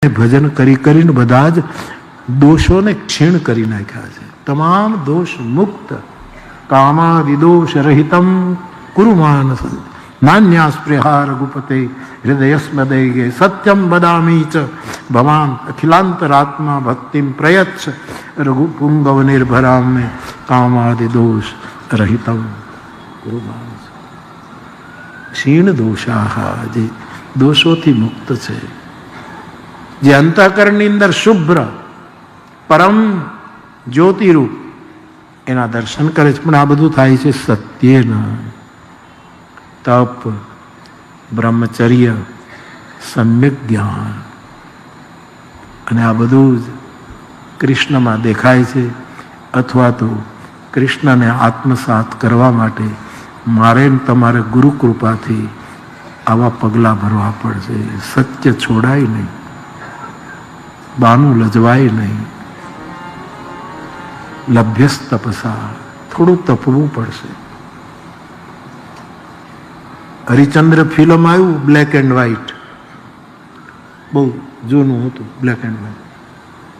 ભજન કરી કરીને બધા જ દોષોને ક્ષીણ કરી નાખ્યા છે. તમામ દોષ મુક્ત કામા વિદોષ રહિતમ કુરુ માનસ નાન્યાસ્પૃહા રઘુપતે હૃદયસ્મદૈગે સત્યમ વદામી ચ ભવાન અખિલાંતરાત્મા ભક્તિમ પ્રયચ્છ રઘુપુંગવ નિર્ભરામ મે કામાદિ દોષ રહિતમ કુરુ માનસ. ક્ષીણ દોષાહા, જે દોષોથી મુક્ત છે, જે અંતઃકરણની અંદર શુભ્ર પરમ જ્યોતિરૂપ એના દર્શન કરે છે. પણ આ બધું થાય છે સત્યેના. તપ, બ્રહ્મચર્ય, સમ્યક જ્ઞાન, અને આ બધું જ કૃષ્ણમાં દેખાય છે. અથવા તો કૃષ્ણને આત્મસાત કરવા માટે મારે તમારે ગુરુ કૃપાથી આવા પગલાં ભરવા પડશે. સત્ય છોડાય નહીં, બાનું લજવાય નહીં. લભ્યસ તપસા, થોડું તપવું પડશે. હરિચંદ્ર ફિલ્મ આવ્યું, બ્લેક એન્ડ વ્હાઈટ, બહુ જૂનું હતું, બ્લેક એન્ડ વ્હાઈટ.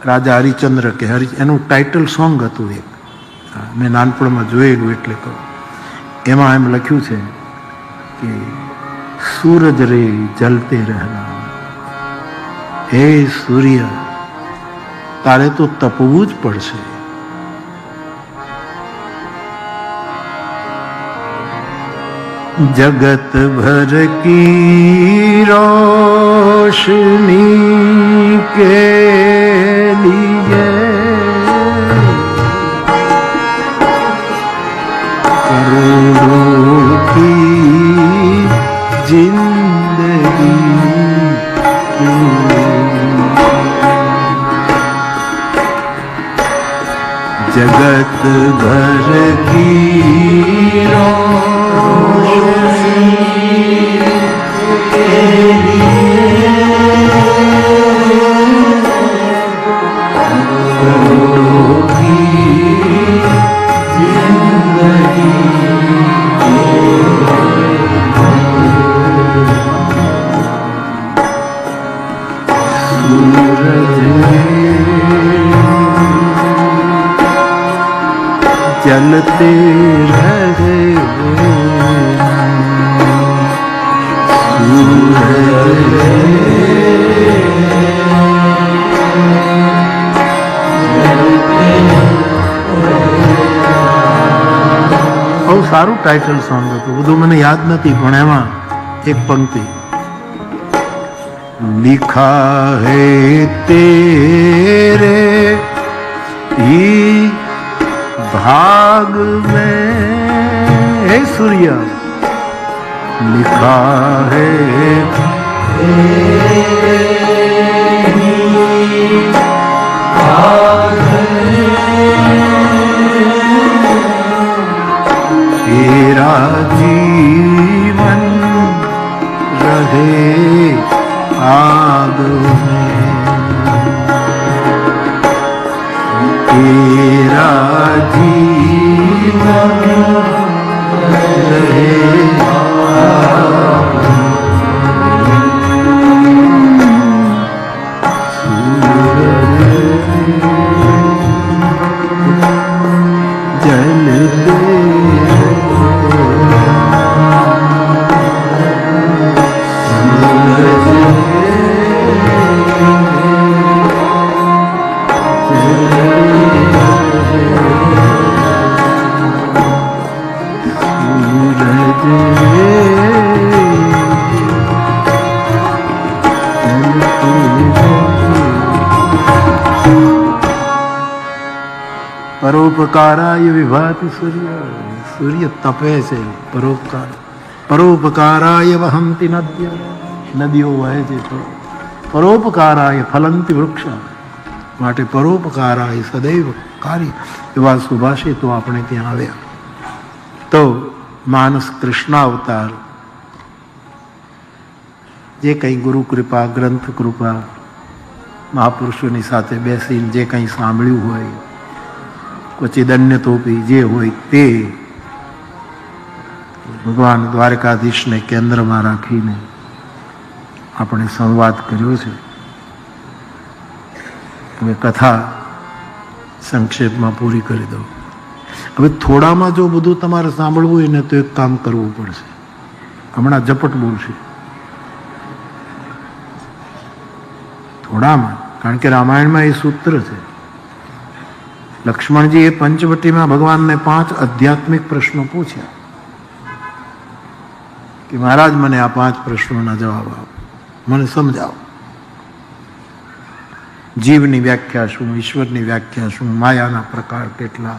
રાજા હરિચંદ્ર કે એનું ટાઇટલ સોંગ હતું એક, મેં નાનપણમાં જોયેલું એટલે કહું. એમાં એમ લખ્યું છે કે સૂરજ રે જલતે રહેના, હે સૂર્ય તારે તો તપવું જ પડશે. जगत भर की रोशनी के लिए करोड़ों की जिंदगी, जगत भर की जलते रहे બહુ સારું ટાઇટલ સોંગ હતું. બધું મને યાદ નથી, પણ એમાં એક પંક્તિ लिखा है तेरे ही भाग में, हे सूर्य लिखा है तेरा जीवन रहे आग में, तेरा जीवन रहे आग પરોપકારાય વિભાતિ સૂર્ય. સૂર્ય તપે છે, પરોપકાર. પરોપકારાય વહંતિ નદ્ય, નદીઓ વહે છે. પરોપકારાય ફલંતિ વૃક્ષ, માટે પરોપકારાય સદૈવ કાર્ય. એવા સુભાષિતો આપણે ત્યાં આવ્યા. તો માનસ કૃષ્ણ અવતાર, જે કંઈ ગુરુ કૃપા, ગ્રંથ કૃપા, મહાપુરુષોની સાથે બેસીને જે કંઈ સાંભળ્યું હોય, ક્વચિદન્ય તોપી જે હોય તે ભગવાન દ્વારકાધીશને કેન્દ્રમાં રાખીને આપણે સંવાદ કર્યો છે. હવે કથા સંક્ષેપમાં પૂરી કરી દઉં. હવે થોડામાં જો બધું તમારે સાંભળવું હોય ને તો એક કામ કરવું પડશે. હમણાં ઝપટ બોલશે થોડામાં, કારણ કે રામાયણમાં એ સૂત્ર છે. લક્ષ્મણજીએ પંચવટીમાં ભગવાનને 5 આધ્યાત્મિક પ્રશ્નો પૂછ્યા કે મહારાજ મને આ 5 પ્રશ્નોના જવાબ આપો, મને સમજાવો. જીવની વ્યાખ્યા શું, ઈશ્વરની વ્યાખ્યા શું, માયાના પ્રકાર કેટલા,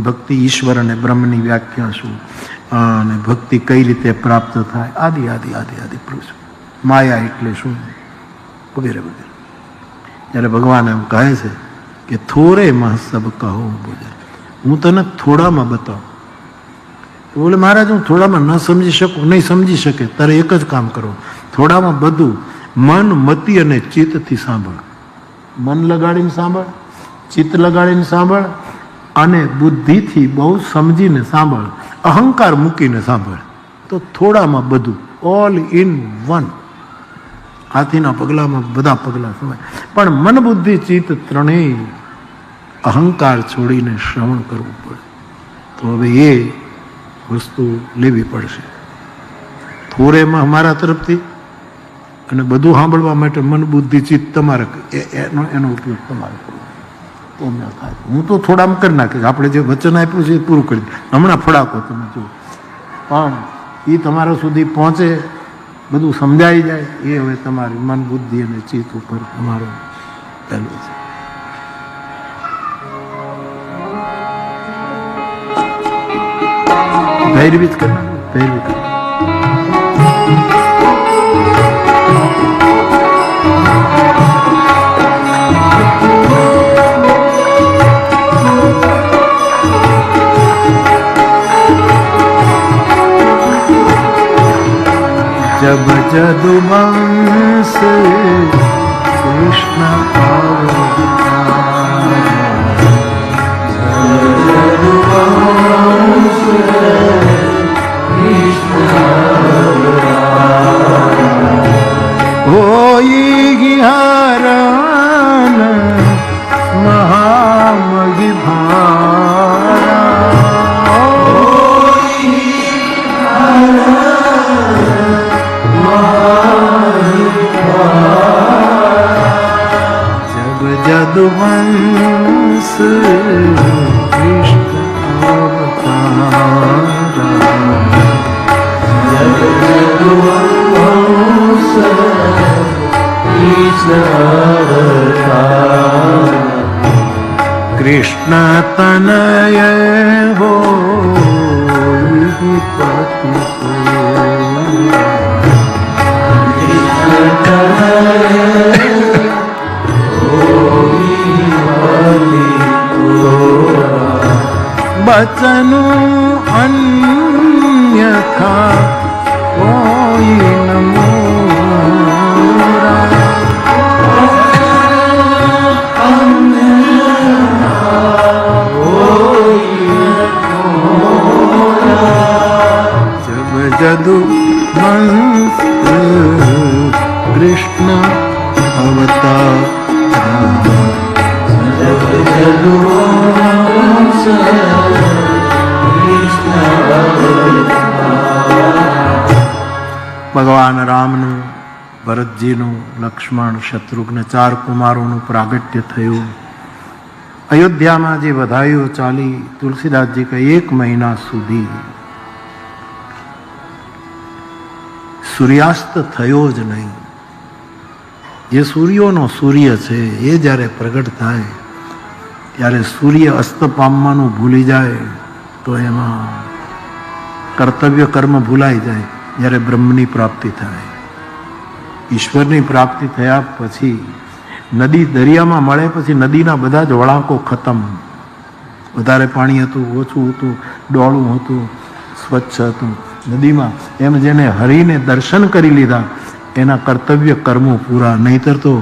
ભક્તિ ઈશ્વર અને બ્રહ્મની વ્યાખ્યા શું, અને ભક્તિ કઈ રીતે પ્રાપ્ત થાય, આદિ આદિ આદિ આદિ પૂછો. માયા એટલે શું, વગેરે વગેરે. જ્યારે ભગવાન એમ કહે છે કે થોરે માં સબ કહો, બોલે હું તને થોડામાં બતાવું. બોલે મહારાજ હું થોડામાં ન સમજી શકું, નહીં સમજી શકે. તારે એક જ કામ કરો, થોડામાં બધું મન, મતિ અને ચિત્તથી સાંભળ. મન લગાડીને સાંભળ, ચિત્ત લગાડીને સાંભળ, અને બુદ્ધિથી બહુ સમજીને સાંભળ, અહંકાર મૂકીને સાંભળ. તો થોડામાં બધું, ઓલ ઇન વન. હાથીના પગલામાં બધા પગલા સમય. પણ મન, બુદ્ધિ, ચિત્ત ત્રણેય અહંકાર છોડીને શ્રવણ કરવું પડે. તો હવે એ વસ્તુ લેવી પડશે થોરેમાં અમારા તરફથી, અને બધું સાંભળવા માટે મન, બુદ્ધિ, ચિત્ત તમારે એનો ઉપયોગ તમારે કરવો. તો ન થાય. હું તો થોડામાં કરી નાખીશ. આપણે જે વચન આપ્યું છે એ પૂરું કરી દે. હમણાં ફડાકો તમે જુઓ, પણ એ તમારા સુધી પહોંચે, બધું સમજાઈ જાય, એ હવે તમારી મન, બુદ્ધિ અને ચિત્ત ઉપર તમારું પહેલું છે. ભૈરવી જ કરવાનું, ભૈરવી કરવાનું. जब जदुवंश कृष्ण होई हरण महामहि भारा, जब जदुवंश कृष्ण अवतारा, जब जदुवंश कृष्ण तनय हो पति बचनु अन्यथा कोई न मोरा, जब जदुवंश कृष्ण अवतारा, जब जदुवंश कृष्ण अवतारा. ભગવાન રામનું, ભરતજીનું, લક્ષ્મણ, શત્રુઘ્ન 4 કુમારોનું પ્રાગટ્ય થયું. અયોધ્યામાં જે વધાઈઓ ચાલી, તુલસીદાસજી કહે 1 મહિના સુધી સૂર્યાસ્ત થયો જ નહીં. જે સૂર્યોનો સૂર્ય છે એ જ્યારે પ્રગટ થાય ત્યારે સૂર્ય અસ્ત પામવાનું ભૂલી જાય તો એમાં કર્તવ્ય કર્મ ભૂલાઈ જાય. જ્યારે બ્રહ્મની પ્રાપ્તિ થાય, ઈશ્વરની પ્રાપ્તિ થયા પછી નદી દરિયામાં મળે પછી નદીના બધા જ વળાંકો ખતમ. વધારે પાણી હતું, ઓછું હતું, ડોળું હતું, સ્વચ્છ હતું. નદીમાં એમ જેને હરીને દર્શન કરી લીધા એના કર્તવ્ય કર્મો પૂરા. નહીતર તો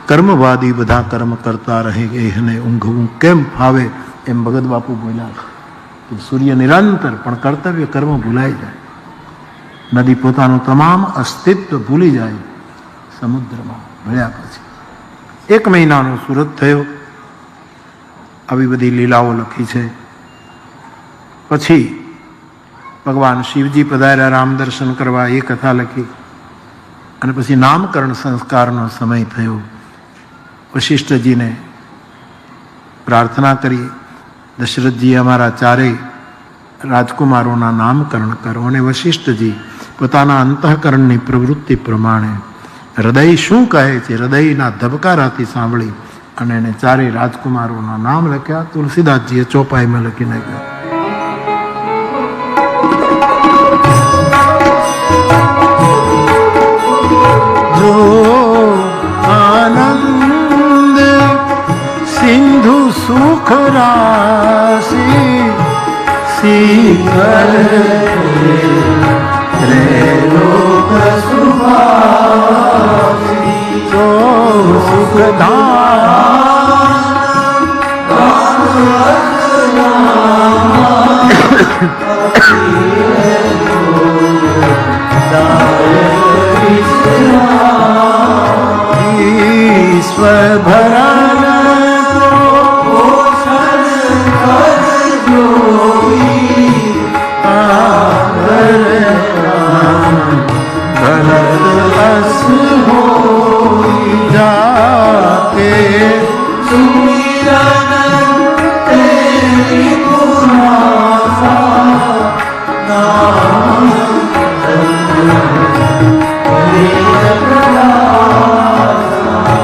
કર્મવાદી બધા કર્મ કરતા રહે, એને ઊંઘવું કેમ ફાવે, એમ ભગત બાપુ બોલ્યા કે સૂર્ય નિરંતર પણ કર્તવ્ય કર્મ ભૂલાઈ જાય. નદી પોતાનું તમામ અસ્તિત્વ ભૂલી જાય, સમુદ્રમાં ભળ્યા પછી 1 મહિનાનો સુરત થયો. આવી બધી લીલાઓ લખી છે. પછી ભગવાન શિવજી પધાર્યા રામ દર્શન કરવા, એ કથા લખી. અને પછી નામકરણ સંસ્કારનો સમય થયો. વશિષ્ઠજીને પ્રાર્થના કરી, દશરથજી અમારા ચારેય રાજકુમારોના નામકરણ કરો. અને વશિષ્ઠજી પોતાના અંતઃકરણની પ્રવૃત્તિ પ્રમાણે હૃદય શું કહે છે હૃદયના ધબકારાથી સાંભળી અને એને ચારેય રાજકુમારોના નામ લખ્યા. તુલસીદાસજીએ ચોપાઈમાં લખી નાખ્યા. જો આનંદ સિંધુ સુખ રાશિ શિખર રે લોક સુભાષી તો ઈશ્વર ભરણ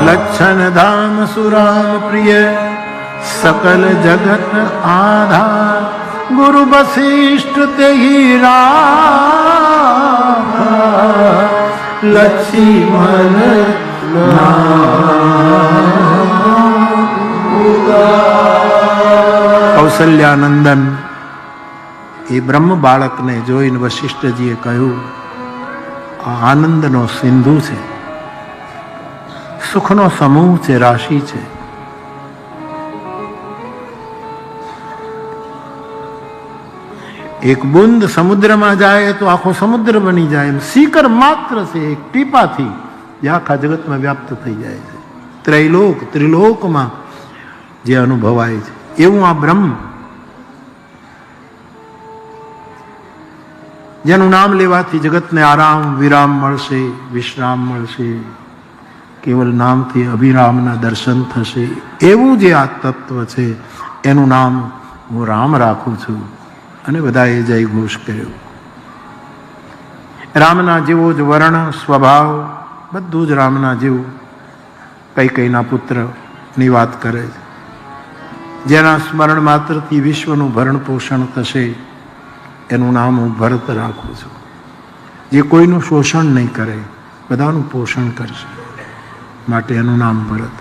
लक्षण धाम सुराम प्रिय सकल जगत आधार गुरु वशिष्ठ ते ही लक्ष्मण કૌશલ્યાનંદન એ બ્રહ્મ બાળકને જોઈને વશિષ્ઠજીએ કહ્યું, આ આનંદનો સિંધુ છે, સુખનો સમૂહ છે, રાશિ છે. એક બુંદ સમુદ્રમાં જાય તો આખો સમુદ્ર બની જાય. સીકર માત્ર છે, એક ટીપાથી જે આખા જગતમાં વ્યાપ્ત થઈ જાય છે. ત્રૈલોક ત્રિલોકમાં જે અનુભવાય છે એવું આ બ્રહ્મ, જેનું નામ લેવાથી જગતને આરામ વિરામ મળશે, વિશ્રામ મળશે, કેવલ નામથી અભિરામના દર્શન થશે. એવું જે આ તત્વ છે એનું નામ હું રામ રાખું છું. અને બધાએ જય ઘોષ કર્યો. રામના જેવો જ વર્ણ સ્વભાવ બધું જ રામના જેવું. કૈકેયીના પુત્રની વાત કરે છે, જેના સ્મરણ માત્રથી વિશ્વનું ભરણ પોષણ થશે એનું નામ હું ભરત રાખું છું. જે કોઈનું શોષણ નહીં કરે, બધાનું પોષણ કરશે, માટે એનું નામ ભરત.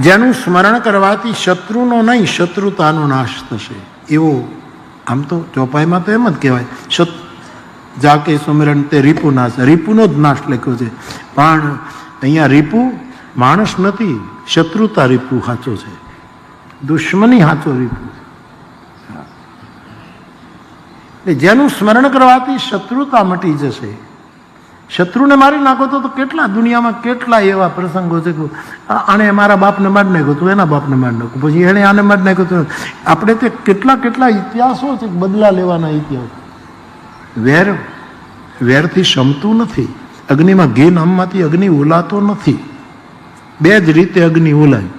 જેનું સ્મરણ કરવાથી શત્રુનો નહીં શત્રુતાનો નાશ થશે. એવો આમ તો ચોપાઈમાં તો એમ જ કહેવાય, જાકે સુમિરન તે રીપુ નાશ, રીપુનો જ નાશ લખ્યો છે. પણ અહીંયા રીપુ માણસ નથી, શત્રુતા રીપુ સાચો છે, દુશ્મની સાચો રીપુ છે. જેનું સ્મરણ કરવાથી શત્રુતા મટી જશે. શત્રુને મારી નાખો તો કેટલા દુનિયામાં કેટલા એવા પ્રસંગો છે કે આણે મારા બાપને મારી નાખ્યો, તું એના બાપને મારી નાખું, પછી એણે આને મારી નાખ્યો. તો આપણે તે કેટલા કેટલા ઇતિહાસો છે, બદલા લેવાના ઇતિહાસ. વેરથી શમતું નથી. અગ્નિમાં ઘી નામમાંથી અગ્નિ ઓલાતો નથી. બે જ રીતે અગ્નિ ઓલાય.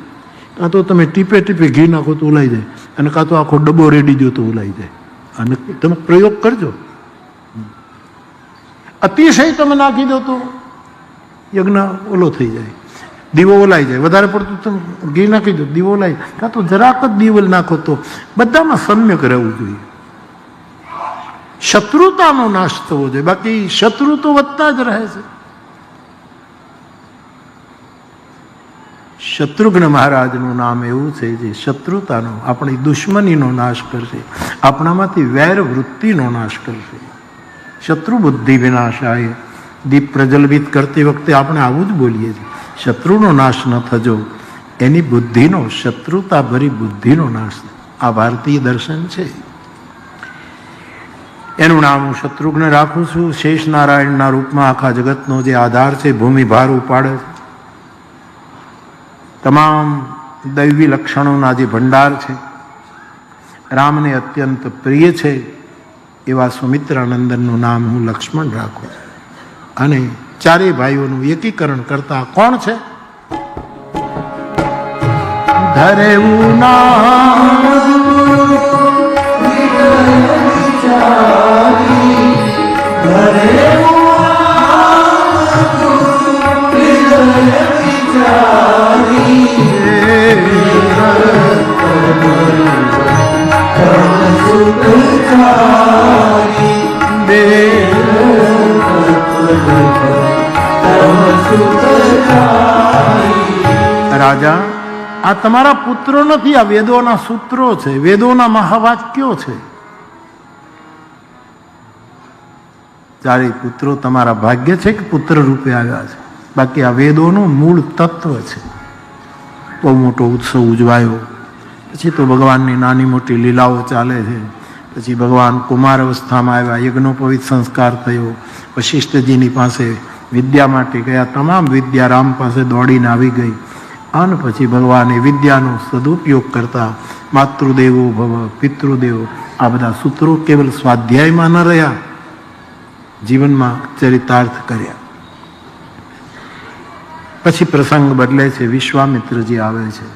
કાં તો તમે ટીપે ટીપે ઘી નાખો તો ઓલાઈ જાય, અને કાં તો આખો ડબ્બો રેડી દો તો ઓલાઈ જાય. અને તમે પ્રયોગ કરજો. અતિશય તમે નાખી દો તો યજ્ઞ ઓલો થઈ જાય, દીવો ઓલાઈ જાય. વધારે પડતું તમે ઘી નાખી દો, દીવો ઓલાઈ. કાં તો જરાક જ દીવો નાખો તો બધામાં સમ્યક રહેવું જોઈએ. શત્રુતાનો નાશ થવો જોઈએ, બાકી શત્રુ તો વધતા જ રહે છે. શત્રુઘ્ન મહારાજનું નામ એવું છે જે શત્રુતાનો, આપણી દુશ્મનીનો નાશ કરશે, આપણામાંથી વેર વૃત્તિનો નાશ કરશે. શત્રુ બુદ્ધિ વિનાશાય. દીપ પ્રજ્વલિત કરતી વખતે આપણે આવું જ બોલીએ છીએ, શત્રુનો નાશ ન થજો, એની બુદ્ધિનો, શત્રુતા ભરી બુદ્ધિનો નાશ. આ ભારતીય દર્શન છે. એનું નામ હું શત્રુઘ્ન રાખું છું. શેષ નારાયણના રૂપમાં આખા જગતનો જે આધાર છે, ભૂમિ ભાર ઉપાડે છે. તમામ દૈવી લક્ષણોના જે ભંડાર છે, રામને અત્યંત પ્રિય છે એવા સુમિત્રાનંદનનું નામ હું લક્ષ્મણ રાખું. અને ચારેય ભાઈઓનું એકીકરણ કરતા કોણ છે? ધરેવું નામ રાજા, આ તમારા પુત્રો નથી, આ વેદોના સૂત્રો છે, વેદોના મહાવાક્યો છે. ચારે પુત્રો તમારા ભાગ્ય છે કે પુત્ર રૂપે આવ્યા છે. બાકી આ વેદોનું મૂળ તત્વ છે. બહુ મોટો ઉત્સવ ઉજવાયો, પછી તો ભગવાનની નાની મોટી લીલાઓ ચાલે છે. પછી ભગવાન કુમાર અવસ્થામાં આવ્યા, યજ્ઞોપવિત સંસ્કાર થયો, વશિષ્ઠજીની પાસે વિદ્યા માટે ગયા, તમામ વિદ્યા રામ પાસે દોડીને આવી ગઈ. અને પછી ભગવાને વિદ્યાનો સદુપયોગ કરતા માતૃદેવો ભવ, પિતૃદેવો, આ બધા સૂત્રો કેવલ સ્વાધ્યાયમાં ન રહ્યા, જીવનમાં ચરિતાર્થ કર્યા. પછી પ્રસંગ બદલે છે, વિશ્વામિત્રજી આવે છે.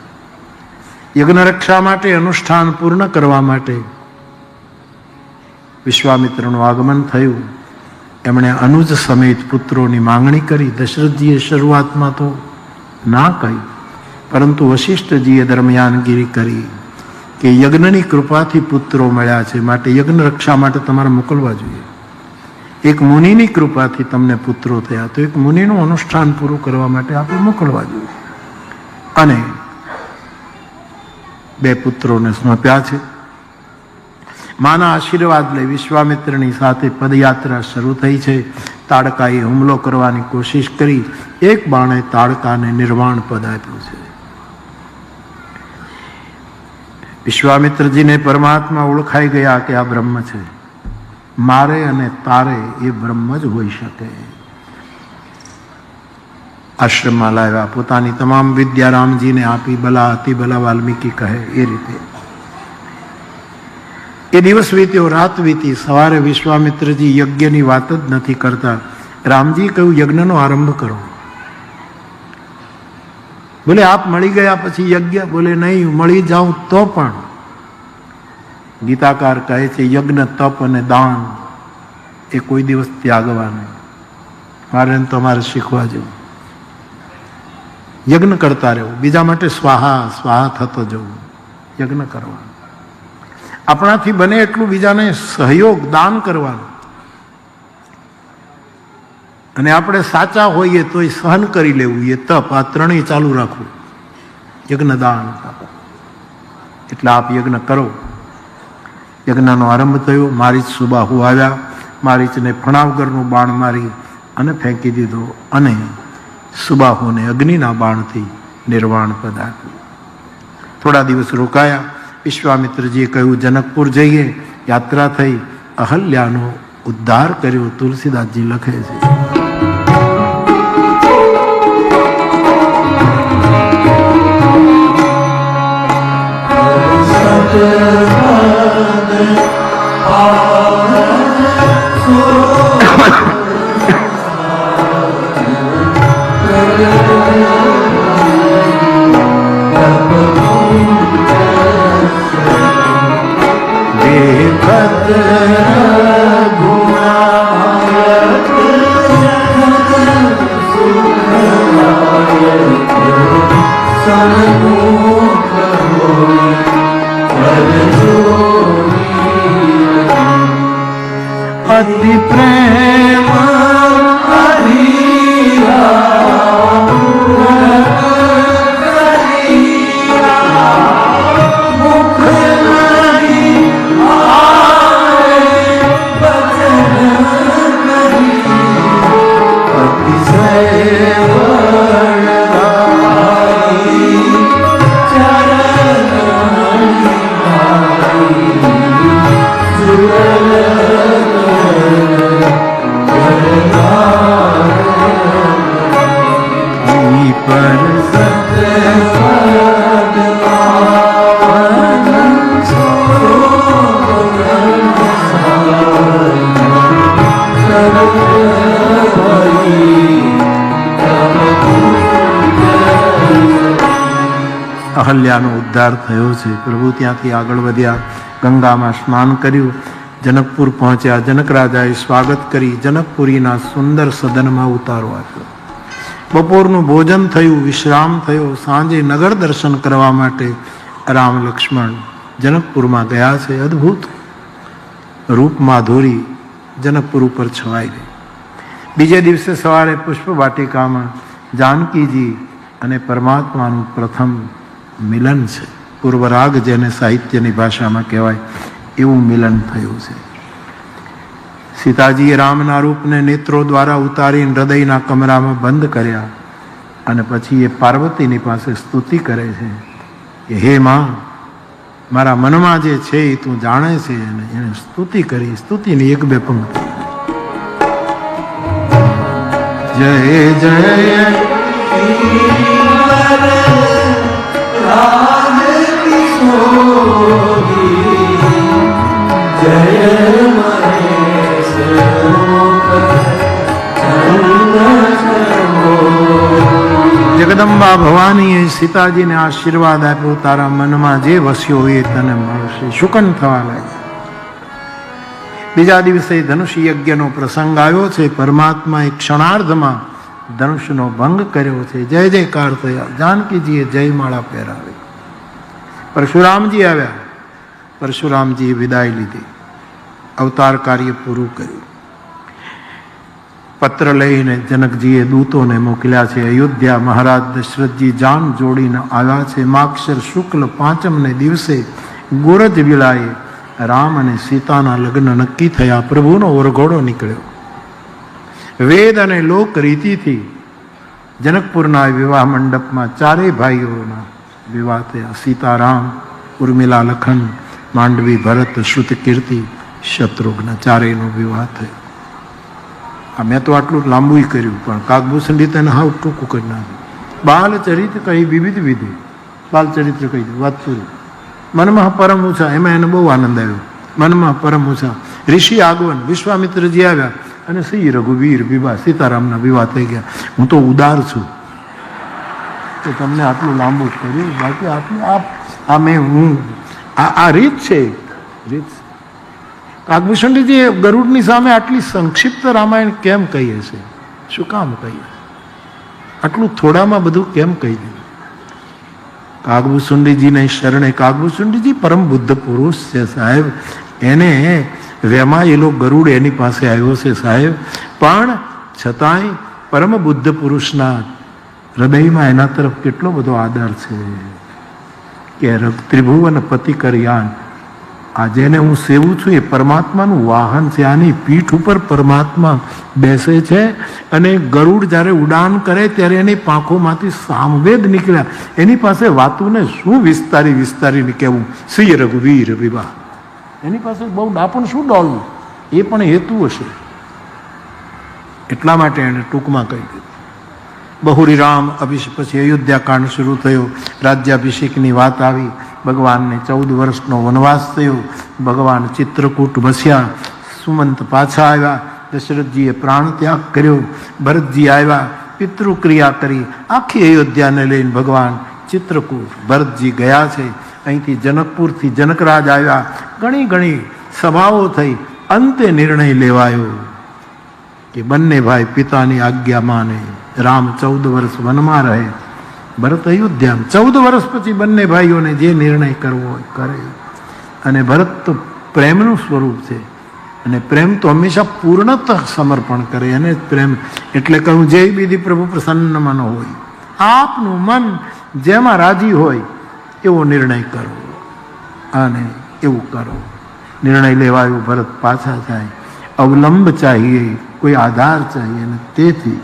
યજ્ઞ રક્ષા માટે, અનુષ્ઠાન પૂર્ણ કરવા માટે વિશ્વામિત્રનું આગમન થયું. એમણે અનુજ સમેત પુત્રોની માંગણી કરી. દશરથજીએ શરૂઆતમાં તો ના કહી, પરંતુ વશિષ્ઠજીએ દરમિયાનગીરી કરી કે યજ્ઞની કૃપાથી પુત્રો મળ્યા છે, માટે યજ્ઞ રક્ષા માટે તમારે મોકલવા જોઈએ. એક મુનિની કૃપાથી તમને પુત્રો થયા, તો એક મુનિનું અનુષ્ઠાન પૂરું કરવા માટે આપણે મોકલવા જોઈએ. અને 2 પુત્રોને સોંપ્યા છે. માના આશીર્વાદ લઈ વિશ્વામિત્રની સાથે પદયાત્રા શરૂ થઈ છે. તાડકાએ હુમલો કરવાની કોશિશ કરી, એક બાણે તાડકાને નિર્વાણ પદ આપ્યું છે. વિશ્વામિત્રજીને પરમાત્મા ઓળખાઈ ગયા કે આ બ્રહ્મ છે, મારે અને તારે એ બ્રહ્મ જ હોઈ શકે. આશ્રમમાં લાવ્યા, પોતાની તમામ વિદ્યા રામજીને આપી. બલા અતિ બલા વાલ્મીકી કહે એ રીતે એ દિવસ વીત્યો, રાત વીતી. સવારે વિશ્વામિત્રજી યજ્ઞની વાત જ નથી કરતા. રામજી કહ્યું, યજ્ઞનો આરંભ કરો. બોલે, આપ મળી ગયા પછી યજ્ઞ? બોલે, નહીં, મળી જાઉં તો પણ. ગીતાકાર કહે છે, યજ્ઞ, તપ અને દાન એ કોઈ દિવસ ત્યાગવા નહીં. મારે તમારે શીખવા જેવું. યજ્ઞ કરતા રહેવું, બીજા માટે સ્વાહા સ્વાહા થતો જવું, યજ્ઞ કરવાનું. આપણાથી બને એટલું બીજાને સહયોગ, દાન કરવાનું. અને આપણે સાચા હોઈએ તો સહન કરી લેવું, એ તપ. આ ત્રણેય ચાલુ રાખવું, યજ્ઞ, દાન, તપ. એટલે આપ યજ્ઞ કરો. યજ્ઞનો આરંભ થયો. મારીચ સુબાહુ આવ્યા. મારીચને ફણાવગરનું બાણ મારી અને ફેંકી દીધો, અને સુબાહુને અગ્નિના બાણથી નિર્વાણ પદ આપ્યું. થોડા દિવસ રોકાયા. વિશ્વામિત્રજીએ કહ્યું, જનકપુર જઈએ. યાત્રા થઈ. અહલ્યાનો ઉદ્ધાર કર્યો. તુલસીદાસજી લખે છે. અતિ પ્રેમ पर અહલ્યાનો ઉદ્ધાર થયો છે. પ્રભુ ત્યાંથી આગળ વધ્યા, ગંગામાં સ્નાન કર્યું, જનકપુર પહોંચ્યા. જનક રાજાએ સ્વાગત કરી જનકપુરીના સુંદર સદનમાં ઉતારો આપ્યો. બપોરનું ભોજન થયું, વિશ્રામ થયો. સાંજે નગર દર્શન કરવા માટે રામ લક્ષ્મણ જનકપુરમાં ગયા છે. અદ્ભુત રૂપ માધુરી જનકપુર ઉપર છવાઈ ગઈ. બીજે દિવસે સવારે પુષ્પ વાટિકામાં જાનકીજી અને પરમાત્માનું પ્રથમ મિલન છે. પૂર્વરાગ જેને સાહિત્યની ભાષામાં કહેવાય એવું મિલન થયું છે. સીતાજીએ રામના રૂપને નેત્રો દ્વારા ઉતારીને હૃદયના કમરામાં બંધ કર્યા અને પછી એ પાર્વતીની પાસે સ્તુતિ કરે છે કે હે માં, મારા મનમાં જે છે એ તું જાણે છે. અને એને સ્તુતિ કરી. સ્તુતિની એક બે પંક્તિ. જય જય જગદંબા ભવાનીએ સીતાજીને આશીર્વાદ આપ્યો, તારા મનમાં જે વસ્યો એ તને મળશે. શુકન થવા લાગ્યા. બીજા દિવસે ધનુષ યજ્ઞનો પ્રસંગ આવ્યો છે. પરમાત્માએ ક્ષણાર્ધમાં ધનુષનો ભંગ કર્યો છે. જય જયકાર થયા. જાનકીજીએ જયમાળા પહેરાવી. પરશુરામજી આવ્યા. પરશુરામજીએ વિદાય લીધી. અવતાર કાર્ય પૂરું કર્યું. પત્ર લઈને જનકજીએ દૂતોને મોકલ્યા છે. અયોધ્યા મહારાજ દશરથજી જાન જોડીને આવ્યા છે. માક્ષર શુક્લ પાંચમને દિવસે ગોરજ વિલાએ રામ અને સીતાના લગ્ન નક્કી થયા. પ્રભુનો વરઘોડો નીકળ્યો. વેદ અને લોક રીતિથી જનકપુરના વિવાહ મંડપમાં ચારેય ભાઈઓના વિવાહ થયા. સીતારામ, ઉર્મિલા, લખન, માંડવી, ભરત, શ્રુતકીર્તિ, શત્રુઘ્ન ચારેયનો વિવાહ થયો. મેં તો આટલું લાંબુ કર્યું, પણ કાગભૂષણજી તેને હાવ ટૂંકું કરી નાખ્યું. બાલચરિત્ર કહી વિવિધ વિધિ. બાલચરિત્ર કહી દઉં, વાત પૂરી. મનમાં પરમ ઊંચા, એમાં એને બહુ આનંદ આવ્યો. મનમાં પરમ ઊંચા. ઋષિ આગમન, વિશ્વામિત્રજી આવ્યા અને શ્રી રઘુવીર વિવાહ, સીતારામના વિવાહ થઈ ગયા. હું તો ઉદાર છું તો તમને આટલું લાંબુ કર્યું. બાકી આટલું આ મેં હું આ રીત છે, રીત. કાગભૂષણજી ગરુડની સામે આટલી સંક્ષિપ્ત રામાયણ કેમ કહીએ છે? શું કામ કહીએ? આટલું થોડામાં બધું કેમ કહી દીધું? કાગભૂષણજીને શરણે. કાગભૂષણજી પરમ બુદ્ધ પુરુષ છે સાહેબ. એને વેમાયેલો ગરુડ એની પાસે આવ્યો છે સાહેબ. પણ છતાંય પરમ બુદ્ધ પુરુષના હૃદયમાં એના તરફ કેટલો બધો આદર છે કે ત્રિભુવન પતિ કરયાન, આ જેને હું સેવું છું એ પરમાત્માનું વાહન છે. આની પીઠ ઉપર પરમાત્મા બેસે છે. અને ગરુડ જ્યારે ઉડાન કરે ત્યારે એની પાંખોમાંથી સામવેદ નીકળ્યા. એની પાસે વાતોને શું વિસ્તારીને કહેવું? શ્રી રઘુવીર વિવાહ. એની પાસે બહુ ડાપણ શું ડોળવું? એ પણ હેતુ હશે. એટલા માટે એને ટૂંકમાં કહી દીધું. બહુરી રામ અભિષેક પછી અયોધ્યાકાંડ શરૂ થયો. રાજ્યાભિષેકની વાત આવી. ભગવાનને 14 વર્ષનો વનવાસ થયો. ભગવાન ચિત્રકૂટ બસ્યા. સુમંત પાછા આવ્યા. દશરથજીએ પ્રાણ ત્યાગ કર્યો. ભરતજી આવ્યા, પિતૃક્રિયા કરી. આખી અયોધ્યાને લઈને ભગવાન ચિત્રકૂટ ભરતજી ગયા છે. અહીંથી જનકપુરથી જનકરાજ આવ્યા. ઘણી સભાઓ થઈ. અંતે નિર્ણય લેવાયો કે બંને ભાઈ પિતાની આજ્ઞા માને. રામ 14 વર્ષ વનમાં રહે, ભરત અયોધ્યામાં. 14 વર્ષ પછી બંને ભાઈઓને જે નિર્ણય કરવો હોય કરે. અને ભરત તો પ્રેમનું સ્વરૂપ છે. અને પ્રેમ તો હંમેશા પૂર્ણતઃ સમર્પણ કરે. એને પ્રેમ એટલે કહું, જે વિધિ પ્રભુ પ્રસન્ન મન હોય, આપનું મન જેમાં રાજી હોય એવો નિર્ણય કરો અને એવું કરો. નિર્ણય લેવાયો. ભરત પાછા જાય. અવલંબ ચાહીએ, કોઈ આધાર ચાહીએ. અને તેથી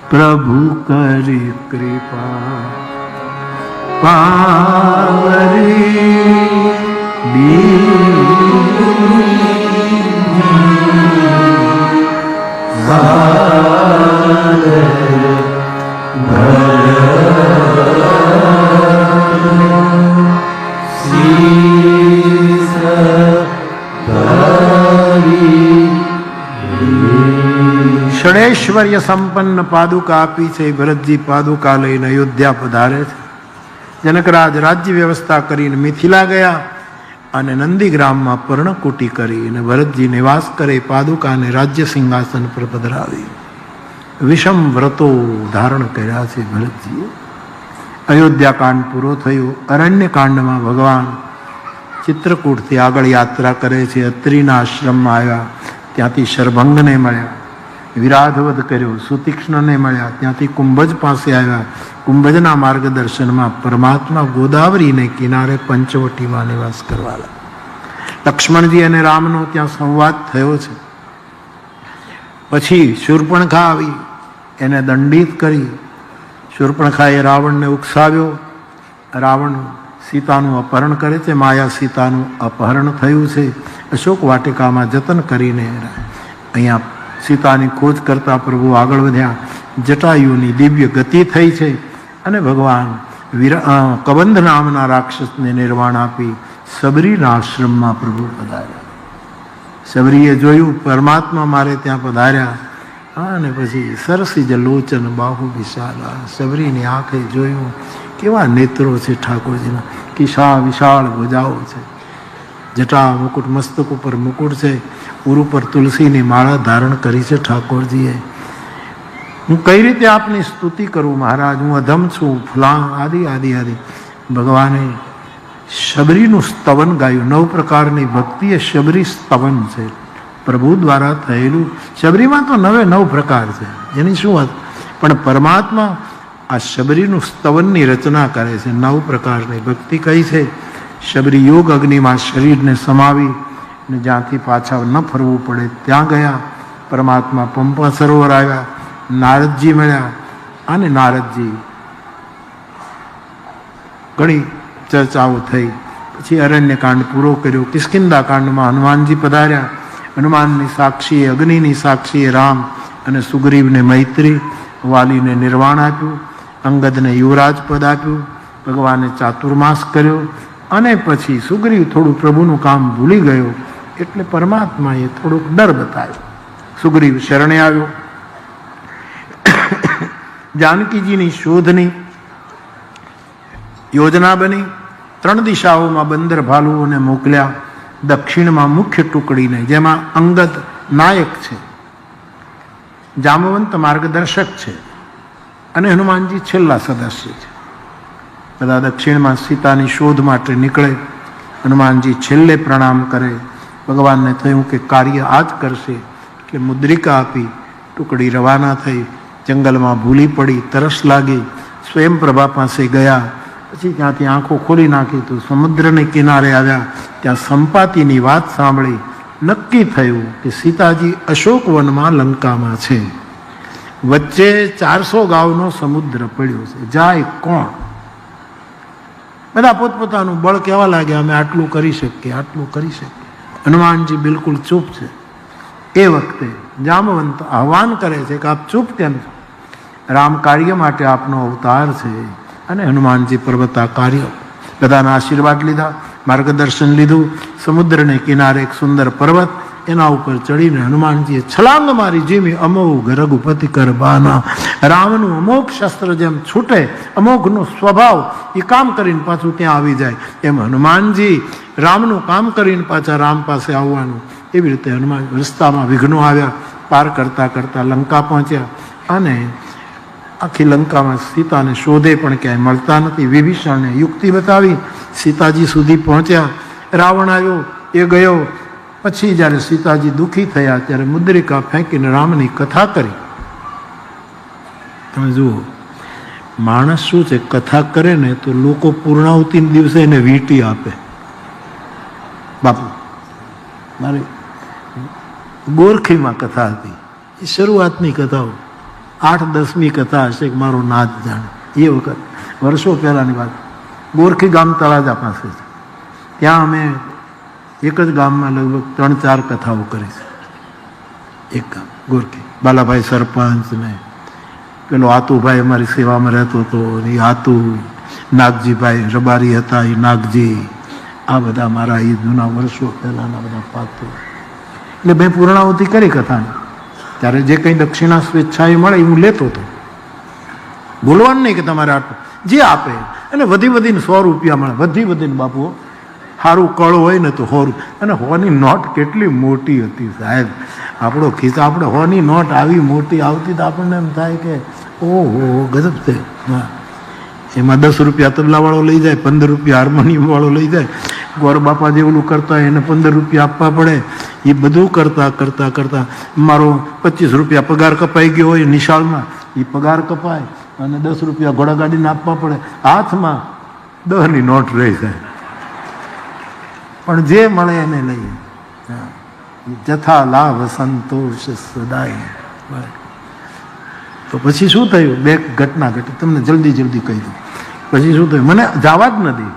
પ્રભુ કરી કૃપા પાવરી ઐશ્વર્ય સંપન્ન પાદુકા આપી છે. ભરતજી પાદુકા લઈને અયોધ્યા પધારે છે. જનકરાજ રાજ્ય વ્યવસ્થા કરીને મિથિલા ગયા અને નંદીગ્રામમાં પર્ણકુટી કરી અને ભરતજી નિવાસ કરે. પાદુકાને રાજ્ય સિંહાસન પર પધરાવી વિષમ વ્રતો ધારણ કર્યા છે ભરતજીએ. અયોધ્યા કાંડ પૂરો થયો. અરણ્ય કાંડમાં ભગવાન ચિત્રકૂટથી આગળ યાત્રા કરે છે. અત્રિના આશ્રમમાં આવ્યા, ત્યાંથી શરભંગને મળ્યા, વિરાધવધ કર્યો. સુતીક્ષ્ણને મળ્યા, ત્યાંથી કુંભજ પાસે આવ્યા. કુંભજના માર્ગદર્શનમાં પરમાત્મા ગોદાવરીને કિનારે પંચવટીમાં નિવાસ કરવા લાગ્યા. લક્ષ્મણજી અને રામનો ત્યાં સંવાદ થયો છે. પછી શૂર્પણખા આવી, એને દંડિત કરી. શૂર્પણખાએ રાવણને ઉકસાવ્યો. રાવણ સીતાનું અપહરણ કરે છે. માયા સીતાનું અપહરણ થયું છે. અશોક વાટિકામાં જતન કરીને અહીંયા સીતાની ખોજ કરતા પ્રભુ આગળ વધ્યા. જટાયુની દિવ્ય ગતિ થઈ છે અને ભગવાન કબંધ નામના રાક્ષસને નિર્વાણ આપી સબરીના આશ્રમમાં પ્રભુ પધાર્યા. સબરીએ જોયું પરમાત્મા મારે ત્યાં પધાર્યા. અને પછી સરસી લોચન બાહુ વિશાલા. સબરીની આંખે જોયું કેવા નેત્રો છે ઠાકોરજીના, વિશાળ ભુજાઓ છે, જટા મુકુટ, મસ્તક ઉપર મુકુટ છે, ઉર ઉપર તુલસીની માળા ધારણ કરી છે ઠાકોરજીએ. હું કઈ રીતે આપની સ્તુતિ કરું મહારાજ, હું અધમ છું, ફલાં આદિ આદિ આદિ. ભગવાને શબરીનું સ્તવન ગાયું. 9 પ્રકારની ભક્તિ એ શબરી સ્તવન છે, પ્રભુ દ્વારા થયેલું. શબરીમાં તો 9 પ્રકાર છે, એની શું વાત. પણ પરમાત્મા આ શબરીનું સ્તવનની રચના કરે છે. 9 પ્રકારની ભક્તિ કઈ છે. શબરી યોગ અગ્નિમાં શરીરને સમાવી ને જ્યાંથી પાછા ન ફરવું પડે ત્યાં ગયા. પરમાત્મા પંપા સરોવર આવ્યા, નારદજી મળ્યા અને નારદજી ઘણી ચર્ચાઓ થઈ. પછી અરણ્યકાંડ પૂરો કર્યો. કિષ્કિંધા કાંડમાં હનુમાનજી પધાર્યા. હનુમાનની સાક્ષીએ, અગ્નિની સાક્ષીએ રામ અને સુગ્રીવને મૈત્રી, વાલીને નિર્વાણ આપ્યું, અંગદને યુવરાજ પદ આપ્યું. ભગવાને ચાતુર્માસ કર્યો અને પછી સુગ્રીવ થોડું પ્રભુનું કામ ભૂલી ગયો એટલે પરમાત્માએ થોડોક ડર બતાવ્યો. સુગ્રીવ શરણે આવ્યો. જાનકીજીની શોધની યોજના બની. 3 દિશાઓમાં બંદર ભાલુઓને મોકલ્યા. દક્ષિણમાં મુખ્ય ટુકડીને, જેમાં અંગદ નાયક છે, જામવંત માર્ગદર્શક છે અને હનુમાનજી છેલ્લા સદસ્ય છે. બધા દક્ષિણમાં સીતાની શોધ માટે નીકળે. હનુમાનજી છેલ્લે પ્રણામ કરે. ભગવાનને થયું કે કાર્ય આ જ કરશે એટલે મુદ્રિકા આપી ટુકડી રવાના થઈ. જંગલમાં ભૂલી પડી, તરસ લાગી, સ્વયંપ્રભા પાસે ગયા. પછી ત્યાંથી આંખો ખોલી નાખી તો સમુદ્રને કિનારે આવ્યા. ત્યાં સંપાતિની વાત સાંભળી. નક્કી થયું કે સીતાજી અશોકવનમાં લંકામાં છે. વચ્ચે 400 ગાઉનો સમુદ્ર પડ્યો છે, જાય કોણ? બધા પોતપોતાનું બળ કહેવા લાગ્યા, અમે આટલું કરી શકીએ, આટલું કરી શકીએ. હનુમાનજી બિલકુલ ચૂપ છે. એ વખતે જામવંત આહ્વાન કરે છે કે આપ ચૂપ કેમ છો? રામ કાર્ય માટે આપનો અવતાર છે. અને હનુમાનજી પર્વતા કાર્ય, બધાના આશીર્વાદ લીધા, માર્ગદર્શન લીધું. સમુદ્રને કિનારે એક સુંદર પર્વત, એના ઉપર ચડીને હનુમાનજીએ છલાંગ મારી. જીમી અમોઘ રઘુપતિ કર બાના. રામનું અમોઘ શસ્ત્ર જેમ છૂટે, અમોઘનો સ્વભાવ એ કામ કરીને પાછું ત્યાં આવી જાય, એમ હનુમાનજી રામનું કામ કરીને પાછા રામ પાસે આવવાનું. એવી રીતે હનુમાન રસ્તામાં વિઘ્નો આવ્યા. પાર કરતાં કરતાં લંકા પહોંચ્યા અને આખી લંકામાં સીતાને શોધે પણ ક્યાંય મળતા નથી. વિભીષણને યુક્તિ બતાવી, સીતાજી સુધી પહોંચ્યા. રાવણ આવ્યો, એ ગયો. પછી જ્યારે સીતાજી દુઃખી થયા ત્યારે મુદ્રિકા ફેંકીને રામની કથા કરી. તમે જુઓ, માણસ શું છે, કથા કરે ને તો લોકો પૂર્ણાહુતિના દિવસે એને વીંટી આપે. બાપુ મારી ગોરખીમાં કથા હતી, એ શરૂઆતની કથાઓ, 8-10મી કથા હશે કે મારો નાથ જાણે. એ વખત વર્ષો પહેલાની વાત. ગોરખી ગામ તળાજા પાસે છે. ત્યાં અમે એક જ ગામમાં લગભગ 3-4 કથાઓ કરી છે. એક ગામ ગોરખી, બાલાભાઈ સરપંચ ને પેલો આતુભાઈ અમારી સેવામાં રહેતો હતો, એ આતુ, નાગજીભાઈ રબારી હતા, એ નાગજી, આ બધા મારા એ જૂના વર્ષો પહેલાના બધા પાત્રો. એટલે મેં પૂર્ણાહુતિ કરી કથાની. ત્યારે જે કંઈ દક્ષિણા સ્વેચ્છાએ મળે એ હું લેતો હતો. બોલવાનું નહીં કે તમારે આટલું, જે આપે અને વધીને 100 રૂપિયા મળે, વધીને બાપુ સારું કળ હોય ને તો 100 અને 100ની નોટ કેટલી મોટી હતી સાહેબ. આપણો ખિસ્સા, આપણે 100ની નોટ આવી મોટી આવતી તો આપણને એમ થાય કે ઓહો ગજબ છે. હા, એમાં 10 રૂપિયા તબલાવાળો લઈ જાય, 15 રૂપિયા હાર્મોનિયમ વાળો લઈ જાય. ગોર બાપા જે ઓલું કરતા હોય એને 15 રૂપિયા આપવા પડે. એ બધું કરતા મારો 25 રૂપિયા પગાર કપાઈ ગયો હોય નિશાળમાં, એ પગાર કપાય અને 10 રૂપિયા ઘોડાગાડીને આપવા પડે. હાથમાં 10ની નોટ રહી જાય, પણ જે મળે એને લઈએ. જથા લાભ સંતોષ સદાય. તો પછી શું થયું? બે ઘટના ઘટી, તમને જલ્દી કહી દઉં. પછી શું થયું? મને જવા જ નથી.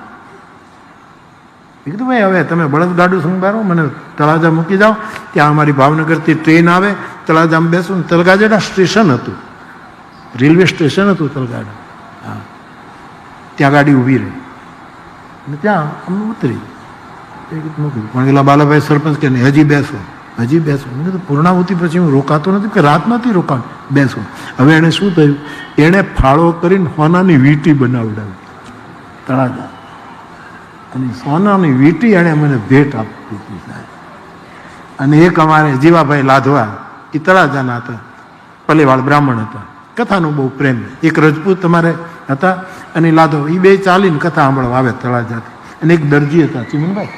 મેં કીધું ભાઈ હવે તમે બળદગાડું સંભાળો, મને તળાજા મૂકી જાઓ. ત્યાં અમારી ભાવનગરથી ટ્રેન આવે, તળાજામાં બેસું. તળગાજા સ્ટેશન હતું, રેલવે સ્ટેશન હતું તળગાડા. હા, ત્યાં ગાડી ઊભી રહી અને ત્યાં અમે ઉતરી. મૂકી પણ પેલા બાલાભાઈ સરપંચ કે નહીં, હજી બેસો. મેં કીધું પૂર્ણાહુતિ પછી હું રોકાતો નથી, કે રાત નથી રોકાણ, બેસો. હવે એણે શું થયું? એણે ફાળો કરીને સોનાની વીંટી બનાવડાવી તળાજા, અને સોનાની વીંટી એણે મને ભેટ આપી હતી સાહેબ. અને એક અમારે જીવાભાઈ લાધવા, એ તળાજાના હતા, પલેવાળ બ્રાહ્મણ હતા, કથાનો બહુ પ્રેમ. એક રજપૂત અમારે હતા અને લાધો, એ બે ચાલીને કથા સાંભળવા આવે તળાજાથી. અને એક દરજી હતા, ચિમનભાઈ,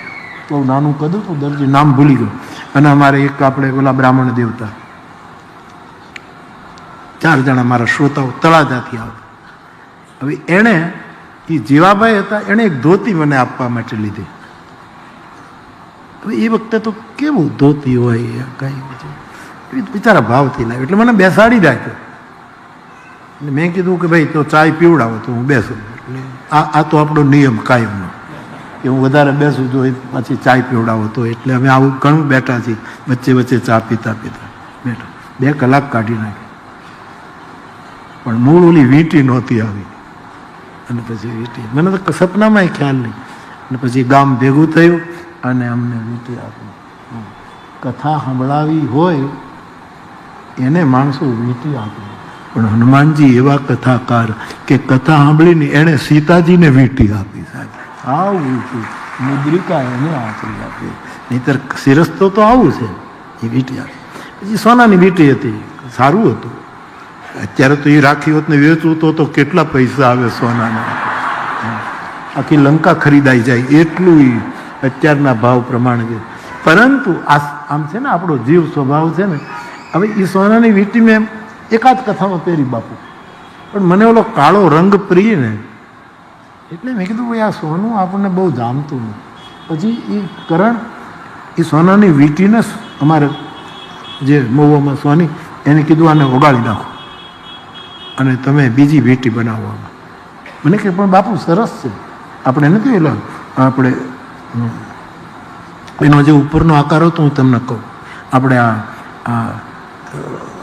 બહુ નાનું કદ હતું દરજી, નામ ભૂલી ગયું. અને અમારે એક આપણે ઓલા બ્રાહ્મણ દેવતા, 4 જણા મારા શ્રોતાઓ તળાજાથી આવતા. હવે એણે, એ જીવાભાઈ હતા, એણે એક ધોતી મને આપવા માટે લીધી. હવે એ વખતે તો કેવું ધોતી હોય, કઈ બિચારા ભાવથી લાવ્યો, એટલે મને બેસાડી રાખ્યો. મેં કીધું કે ભાઈ તો ચાય પીવડાવો તો હું બેસું. એટલે આ તો આપણો નિયમ કાયમનો કે હું વધારે બેસું જો પછી ચાય પીવડાવો તો. એટલે અમે આવું ઘણું બેઠા છીએ, વચ્ચે ચા પીતા બેઠા. 2 કલાક કાઢી નાખી, પણ મૂળ ઓલી વીંટી નહોતી આવી. અને પછી વીંટી મને તો સપનામાંય ખ્યાલ નહીં. અને પછી ગામ ભેગું થયું અને અમને વીંટી આપી. કથા સંભળાવી હોય એને માણસો વીંટી આપે. પણ હનુમાનજી એવા કથાકાર કે કથા સાંભળીને એણે સીતાજીને વીંટી આપી સાહેબ. આવું મુદ્રિકા એને આપી આપી, નહીતર શિરસ્તો તો આવું છે. એ વીંટી આપી. પછી સોનાની વીંટી હતી, સારું હતું. અત્યારે તો એ રાખી હોત ને વેચવું તો કેટલા પૈસા આવે સોનાના, આખી લંકા ખરીદાઈ જાય એટલું અત્યારના ભાવ પ્રમાણે છે. પરંતુ આમ છે ને આપણો જીવ સ્વભાવ છે ને. હવે એ સોનાની વીંટી મેં એકાદ કથામાં પહેરી બાપુ, પણ મને ઓલો કાળો રંગ પ્રિય ને, એટલે મેં કીધું ભાઈ આ સોનું આપણને બહુ જામતું નહીં. પછી એ કરણ એ સોનાની વીંટીને અમારે જે મહુવામાં સોની, એને કીધું આને ઓગાળી નાખો અને તમે બીજી વીંટી બનાવવામાં. મને કે પણ બાપુ સરસ છે, આપણે નથી એટલે આપણે એનો જે ઉપરનો આકાર હતો હું તમને કહું. આપણે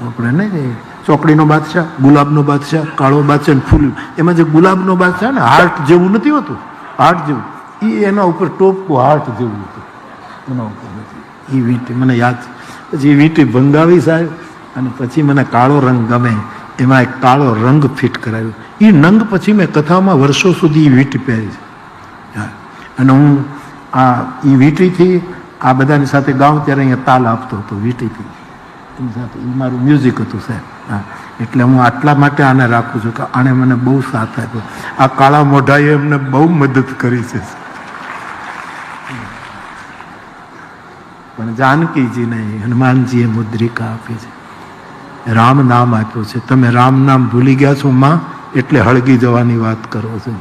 આપણે નહીં ચોકડીનો બાદશાહ, ગુલાબનો બાદશાહ, કાળો બાદશાહ ને ફૂલ, એમાં જે ગુલાબનો બાદશાહ ને હાર્ટ જેવું નથી હોતું, હાર્ટ જેવું, એ એના ઉપર ટોપકું હાર્ટ જેવું હતું, એના ઉપર નથી. એ વીંટી મને યાદ છે. પછી એ વીંટી ભંગાવી સાહેબ, અને પછી મને કાળો રંગ ગમે, એમાં એક કાળો રંગ ફિટ કરાવ્યો. એ નંગ પછી મેં કથામાં વર્ષો સુધી એ વીંટી પહેરી છે. અને હું એ વીંટીથી આ બધાની સાથે ગાઉં ત્યારે અહીંયા તાલ આપતો હતો વીંટીથી, એની સાથે એ મારું મ્યુઝિક હતું સાહેબ. હા, એટલે હું આટલા માટે આને રાખું છું કે આણે મને બહુ સાથ આપ્યો. આ કાળા મોઢાએ એમને બહુ મદદ કરી છે. પણ જાનકીજીને હનુમાનજીએ મુદ્રિકા આપી છે, રામ નામ આપ્યું છે. તમે રામ નામ ભૂલી ગયા છો માં, એટલે હળગી જવાની વાત કરો છો.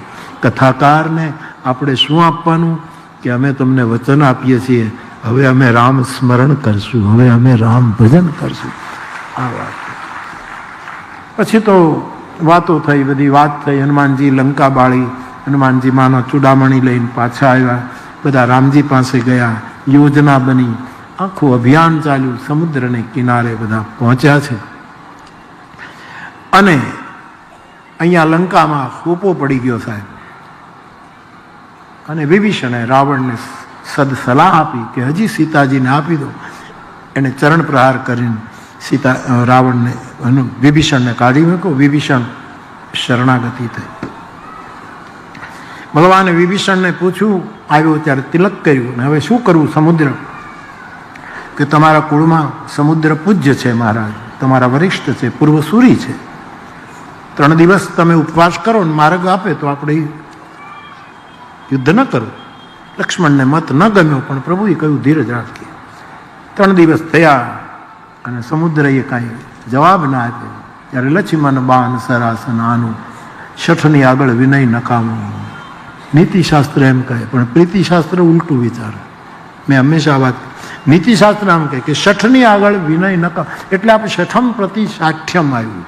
કથાકારને આપણે શું આપવાનું કે અમે તમને વચન આપીએ છીએ, હવે અમે રામ સ્મરણ કરશું, હવે અમે રામ ભજન કરશું. આ વાત પછી તો વાતો થઈ, બધી વાત થઈ. હનુમાનજી લંકા બાળી, હનુમાનજી માનો ચૂડામણી લઈને પાછા આવ્યા, બધા રામજી પાસે ગયા, યોજના બની, આખું અભિયાન ચાલ્યું. સમુદ્રને કિનારે બધા પહોંચ્યા છે. અને અહીંયા લંકામાં કોપો પડી ગયો સાહેબ. અને વિભીષણે રાવણને સલાહ આપી કે હજી સીતાજીને આપી દો. એને ચરણ પ્રહાર કરીને રાવણને વિભીષણને કાઢી મૂક્યો. વિભીષણ શરણાગતિ થઈ. ભગવાને વિભીષણને પૂછ્યું, આવ્યો ત્યારે તિલક કર્યું, ને હવે શું કરવું? સમુદ્ર કે તમારા કુળમાં સમુદ્ર પૂજ્ય છે મહારાજ, તમારા વરિષ્ઠ છે, પૂર્વસૂરી છે. 3 દિવસ તમે ઉપવાસ કરો ને માર્ગ આપે તો આપણે યુદ્ધ ન કરો. લક્ષ્મણને મત ન ગમ્યો, પણ પ્રભુએ કહ્યું ધીરજ રાખીએ. 3 દિવસ થયા અને સમુદ્રએ કાંઈ જવાબ ના આપ્યો. ત્યારે લક્ષ્મણ બાન સરાસન આનું, શઠની આગળ વિનય નકામું. નીતિશાસ્ત્ર એમ કહે, પણ પ્રીતિશાસ્ત્ર ઉલટું વિચારે. મેં હંમેશા આ વાત, નીતિશાસ્ત્ર એમ કહે કે શઠની આગળ વિનય નકામ, એટલે આપણે શઠમ પ્રતિ સાઠ્યમ આવ્યું.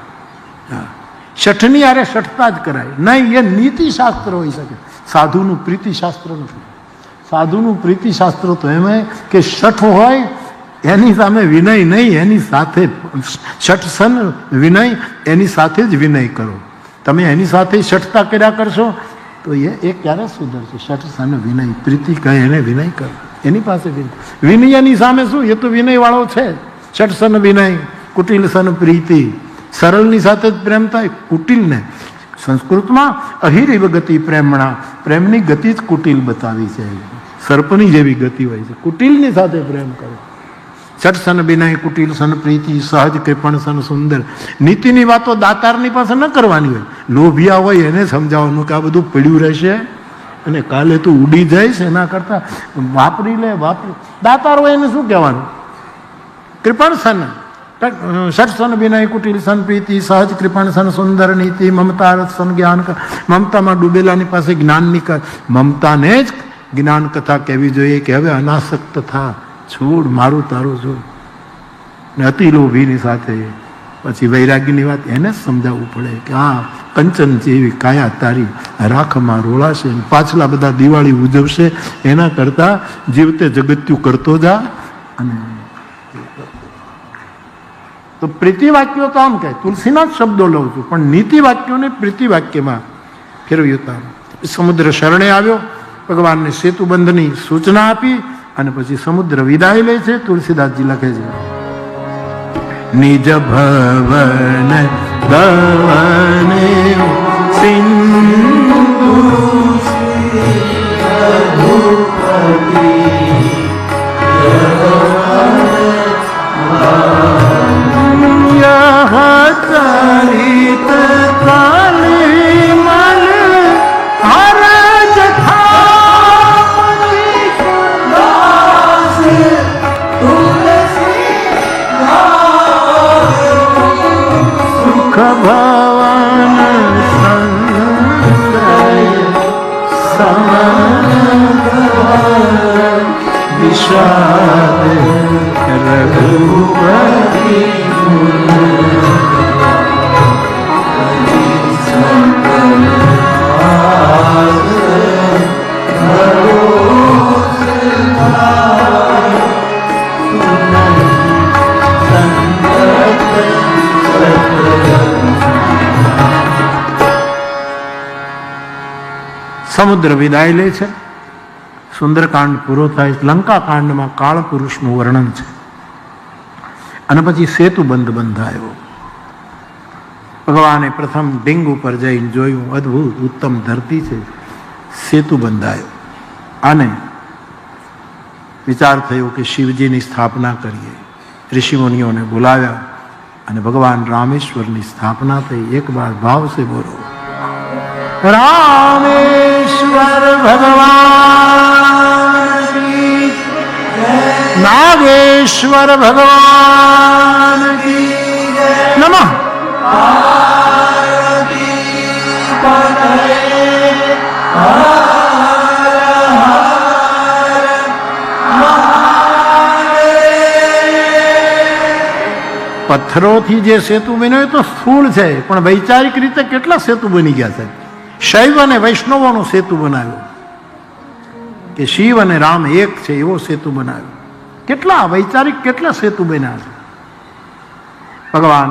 શઠની આરે શઠતા જ કરાય નહીં, એ નીતિશાસ્ત્ર હોઈ શકે. સાધુનું પ્રીતિશાસ્ત્ર નથી. સાધુનું પ્રીતિશાસ્ત્ર તો એમ કે શઠ હોય એની સામે વિનય નહીં, એની સાથે શઠ સન વિનય, એની સાથે જ વિનય કરો. તમે એની સાથે શઠતા કર્યા કરશો તો એ ક્યારે સુધરશે? શઠ સન વિનય, પ્રીતિ કહે એને વિનય કરો, એની પાસે વિનય. વિનયની સામે શું? એ તો વિનય વાળો છે. શઠ સન વિનય, કુટિલ સન પ્રીતિ. સરળની સાથે જ પ્રેમ થાય, કુટિલને. સંસ્કૃતમાં અહિરિવ ગતિ પ્રેમણા, પ્રેમની ગતિ જ કુટિલ બતાવી છે. સર્પની જેવી ગતિ હોય છે. કુટિલની સાથે પ્રેમ કરો. શઠ સન વિનય, કુટિલ સન પ્રીતિ, સહજ કૃપણ સન સુંદર. નીતિની વાતો દાતારની પાસે ન કરવાની હોય. લોભિયા હોય એને સમજાવવાનું કે આ બધું પડ્યું રહેશે અને કાલે તું ઉડી જઈશ, એના કરતા વાપરી લે. દાતાર હોય એને શું કહેવાનું? કૃપણ સન, ષટ સન વિનય, કુટિલ સન પ્રીતિ, સહજ કૃપણ સન સુંદર નીતિ, મમતા રસ સન જ્ઞાન. મમતામાં ડૂબેલાની પાસે જ્ઞાનની મમતાને જ જ્ઞાન કથા કહેવી જોઈએ કે હવે અનાસક્ત થા, છોડ, મારું તારું છોડ. ને અતિ લોભીની સાથે પછી વૈરાગ્યની વાત એને જ સમજાવવું પડે કે આ કંચન જેવી કાયા તારી રાખમાં રોળાશે, પાછલા બધા દિવાળી ઉજવશે, એના કરતા જીવતે જગત્યું કરતો જા. અને તો પ્રીતિ વાક્યો તો આમ કહે, તુલસીના જ શબ્દો લઉં છું, પણ નીતિ વાક્યોને પ્રીતિ વાક્યમાં ફેરવ્યું હતા. સમુદ્ર શરણે આવ્યો, ભગવાનને સેતુબંધની સૂચના આપી અને પછી સમુદ્ર વિદાય લે છે. તુલસીદાસજી લખે છે, નિજ ભવન ભવને સિંધુ ચરિત કાલી મલ હરજ સુખ ભવન વિષાદ રઘુપતિ. સમુદ્ર વિદાય લે છે. સુંદરકાંડ પૂરો થાય. લંકા કાંડમાં કાળ પુરુષનું વર્ણન છે અને પછી સેતુબંધ બંધાયો. ભગવાને પ્રથમ ડિંગ ઉપર જઈને જોયું, અદ્ભુત ઉત્તમ ધરતી છે. સેતુ બંધાયો અને વિચાર થયો કે શિવજીની સ્થાપના કરીએ. ઋષિમુનિઓને બોલાવ્યા અને ભગવાન રામેશ્વરની સ્થાપના થઈ. એક બાર ભાવ સે બોલો, રામેશ્વર ભગવાન કી, નાગેશ્વર ભગવાન કી નમઃ. પથ્થરોથી જે સેતુ બન્યો તો સ્થૂળ છે, પણ વૈચારિક રીતે કેટલા સેતુ બની ગયા છે. શૈવ અને વૈષ્ણવોનો સેતુ બનાવ્યો કે શિવ અને રામ એક છે એવો સેતુ બનાવ્યો. કેટલા વૈચારિક કેટલા સેતુ બન્યા છે. ભગવાન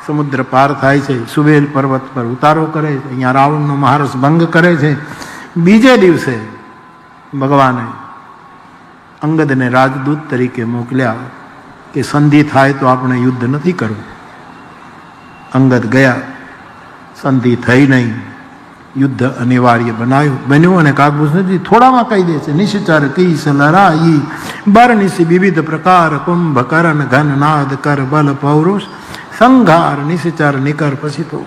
સમુદ્ર પાર થાય છે, સુબેલ પર્વત પર ઉતારો કરે છે, અહીંયા રાવણનો મહારસ ભંગ કરે છે. બીજે દિવસે ભગવાને અંગદને રાજદૂત તરીકે મોકલ્યા કે સંધિ થાય તો આપણે યુદ્ધ નથી કરવું. અંગદ ગયા, સંધિ થઈ નહીં, યુદ્ધ અનિવાર્ય બન્યું અને કાગભૂષણજી થોડામાં કહી દે છે, નિશ્ચર કી સલરાઈ બરનિશ વિવિધ પ્રકાર કુંભ કરણ ઘન નાદ કર બલ પૌરુષ સંઘાર નિશ્ચર નિકર. પછી તો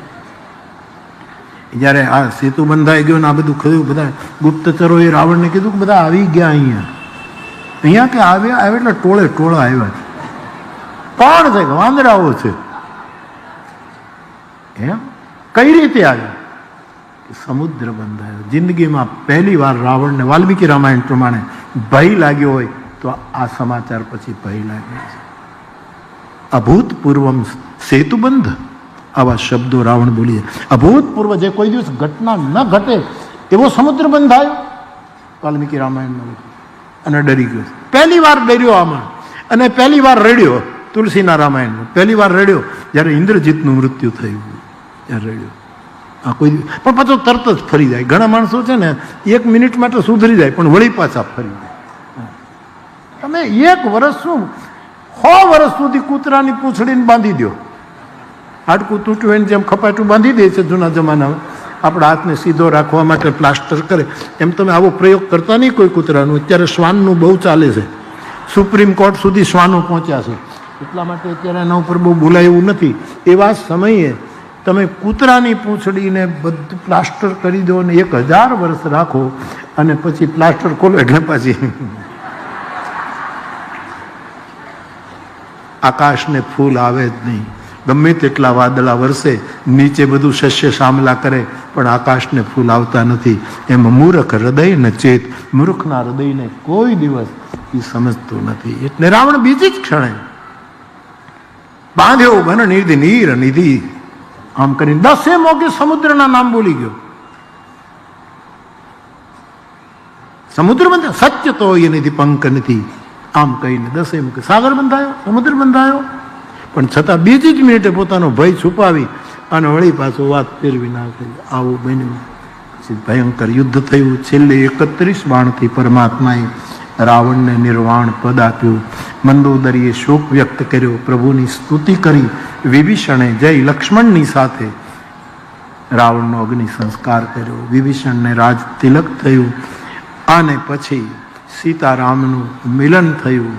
જયારે આ સેતુ બંધાઈ ગયો ને આ બધું ખરું, બધા ગુપ્તચરોએ રાવણને કીધું કે બધા આવી ગયા અહીંયા કે આવ્યા એટલે ટોળે ટોળા આવ્યા છે. કોણ છે? વાંદરાઓ છે. એમ કઈ રીતે આવ્યા? સમુદ્ર બંધાયો. જિંદગીમાં પહેલી વાર રાવણને વાલ્મીકી રામાયણ પ્રમાણે ભય લાગ્યો હોય તો આ સમાચાર પછી ભય લાગ્યો છે. અભૂતપૂર્વમ સેતુબંધ, આવા શબ્દો રાવણ બોલીએ. અભૂતપૂર્વ, જે કોઈ દિવસ ઘટના ન ઘટે એવો સમુદ્ર બંધાયો વાલ્મીકી રામાયણમાં. અને ડરી ગયો, પહેલી વાર ડર્યો આમાં. અને પહેલી વાર રડ્યો તુલસીના રામાયણમાં. પહેલી વાર રડ્યો જ્યારે ઇન્દ્રજીતનું મૃત્યુ થયું, ત્યારે રડ્યો. આ કોઈ પણ પાછો તરત જ ફરી જાય. ઘણા માણસો છે ને 1 મિનિટ માટે સુધરી જાય પણ વળી પાછા ફરી જાય. તમે 1 વર્ષ શું 100 વર્ષ સુધી કૂતરાની પૂંછડીને બાંધી દો, હાડકું તૂટ્યું એને જેમ ખપાટું બાંધી દે છે જૂના જમાનામાં, આપણા હાથને સીધો રાખવા માટે પ્લાસ્ટર કરે, એમ તમે આવો પ્રયોગ કરતા નહીં કોઈ કૂતરાનું. અત્યારે શ્વાનનું બહુ ચાલે છે, સુપ્રીમ કોર્ટ સુધી શ્વાનો પહોંચ્યા છે, એટલા માટે અત્યારે એના ઉપર બહુ બોલાય એવું નથી. એવા સમયે તમે કૂતરાની પૂંછડીને બધું પ્લાસ્ટર કરી દો અને 1000 વર્ષ રાખો અને પછી પ્લાસ્ટર ખોલો એટલે પાછી આકાશને ફૂલ આવે જ નહીં. ગમે તેટલા વાદળા વરસે, નીચે બધું શસ્ય શામલા કરે પણ આકાશને ફૂલ આવતા નથી. એમ મૂર્ખ હૃદય ને ચેત, મૂર્ખના હૃદયને કોઈ દિવસ એ સમજતું નથી. એટલે રાવણ બીજી જ ક્ષણે બાંધ્યો બન નિધિ નીર નિધિ આમ કરીને 10 મોગે સમુદ્રના નામ બોલી ગયો. સમુદ્ર બંધાયો, સત્ય તો એ નિધિ પંક નથી આમ કહીને 10 મુકે સાગર બંધાયો, સમુદ્ર બંધાયો. પણ છતાં બીજી જ મિનિટે પોતાનો ભય છુપાવી અને વળી પાછું વાત ફેરવી નાખે. આવું બન્યું. પછી ભયંકર યુદ્ધ થયું. છેલ્લે 31 બાણથી પરમાત્માએ રાવણને નિર્વાણ પદ આપ્યું. મંદોદરીએ શોક વ્યક્ત કર્યો, પ્રભુની સ્તુતિ કરી. વિભીષણે જય લક્ષ્મણની સાથે રાવણનો અગ્નિ સંસ્કાર કર્યો. વિભીષણને રાજ તિલક થયું અને પછી સીતારામનું મિલન થયું.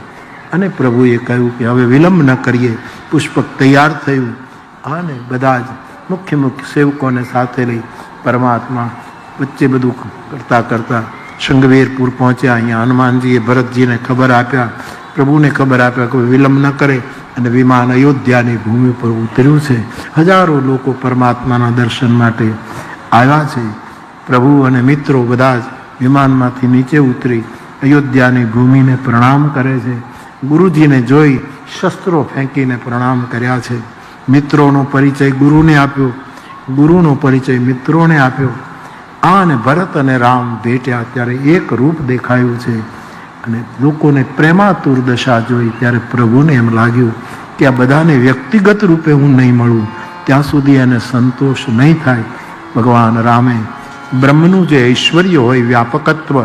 અને પ્રભુએ કહ્યું કે હવે વિલંબ ન કરીએ. પુષ્પક તૈયાર થયું અને બધા જ મુખ્ય સેવકોને સાથે લઈ પરમાત્મા વચ્ચે બધું કરતા કરતા શૃંગવેરપુર પહોંચ્યા. અહીંયા હનુમાનજીએ ભરતજીને ખબર આપ્યા, પ્રભુને ખબર આપ્યા કે વિલંબ ન કરે અને વિમાન અયોધ્યાની ભૂમિ પર ઉતર્યું છે. હજારો લોકો પરમાત્માના દર્શન માટે આવ્યા છે. પ્રભુ અને મિત્રો બધા જ વિમાનમાંથી નીચે ઉતરી અયોધ્યાની ભૂમિને પ્રણામ કરે છે. ગુરુજીને જોઈ શસ્ત્રો ફેંકીને પ્રણામ કર્યા છે. મિત્રોનો પરિચય ગુરુને આપ્યો, ગુરુનો પરિચય મિત્રોને આપ્યો. અને ભરત અને રામ ભેટ્યા ત્યારે એક રૂપ દેખાયું છે. અને લોકોને પ્રેમાતુર દશા જોઈ ત્યારે પ્રભુને એમ લાગ્યું કે આ બધાને વ્યક્તિગત રૂપે હું નહીં મળું ત્યાં સુધી એને સંતોષ નહીં થાય. ભગવાન રામે બ્રહ્મનું જે ઐશ્વર્ય હોય, વ્યાપકત્વ,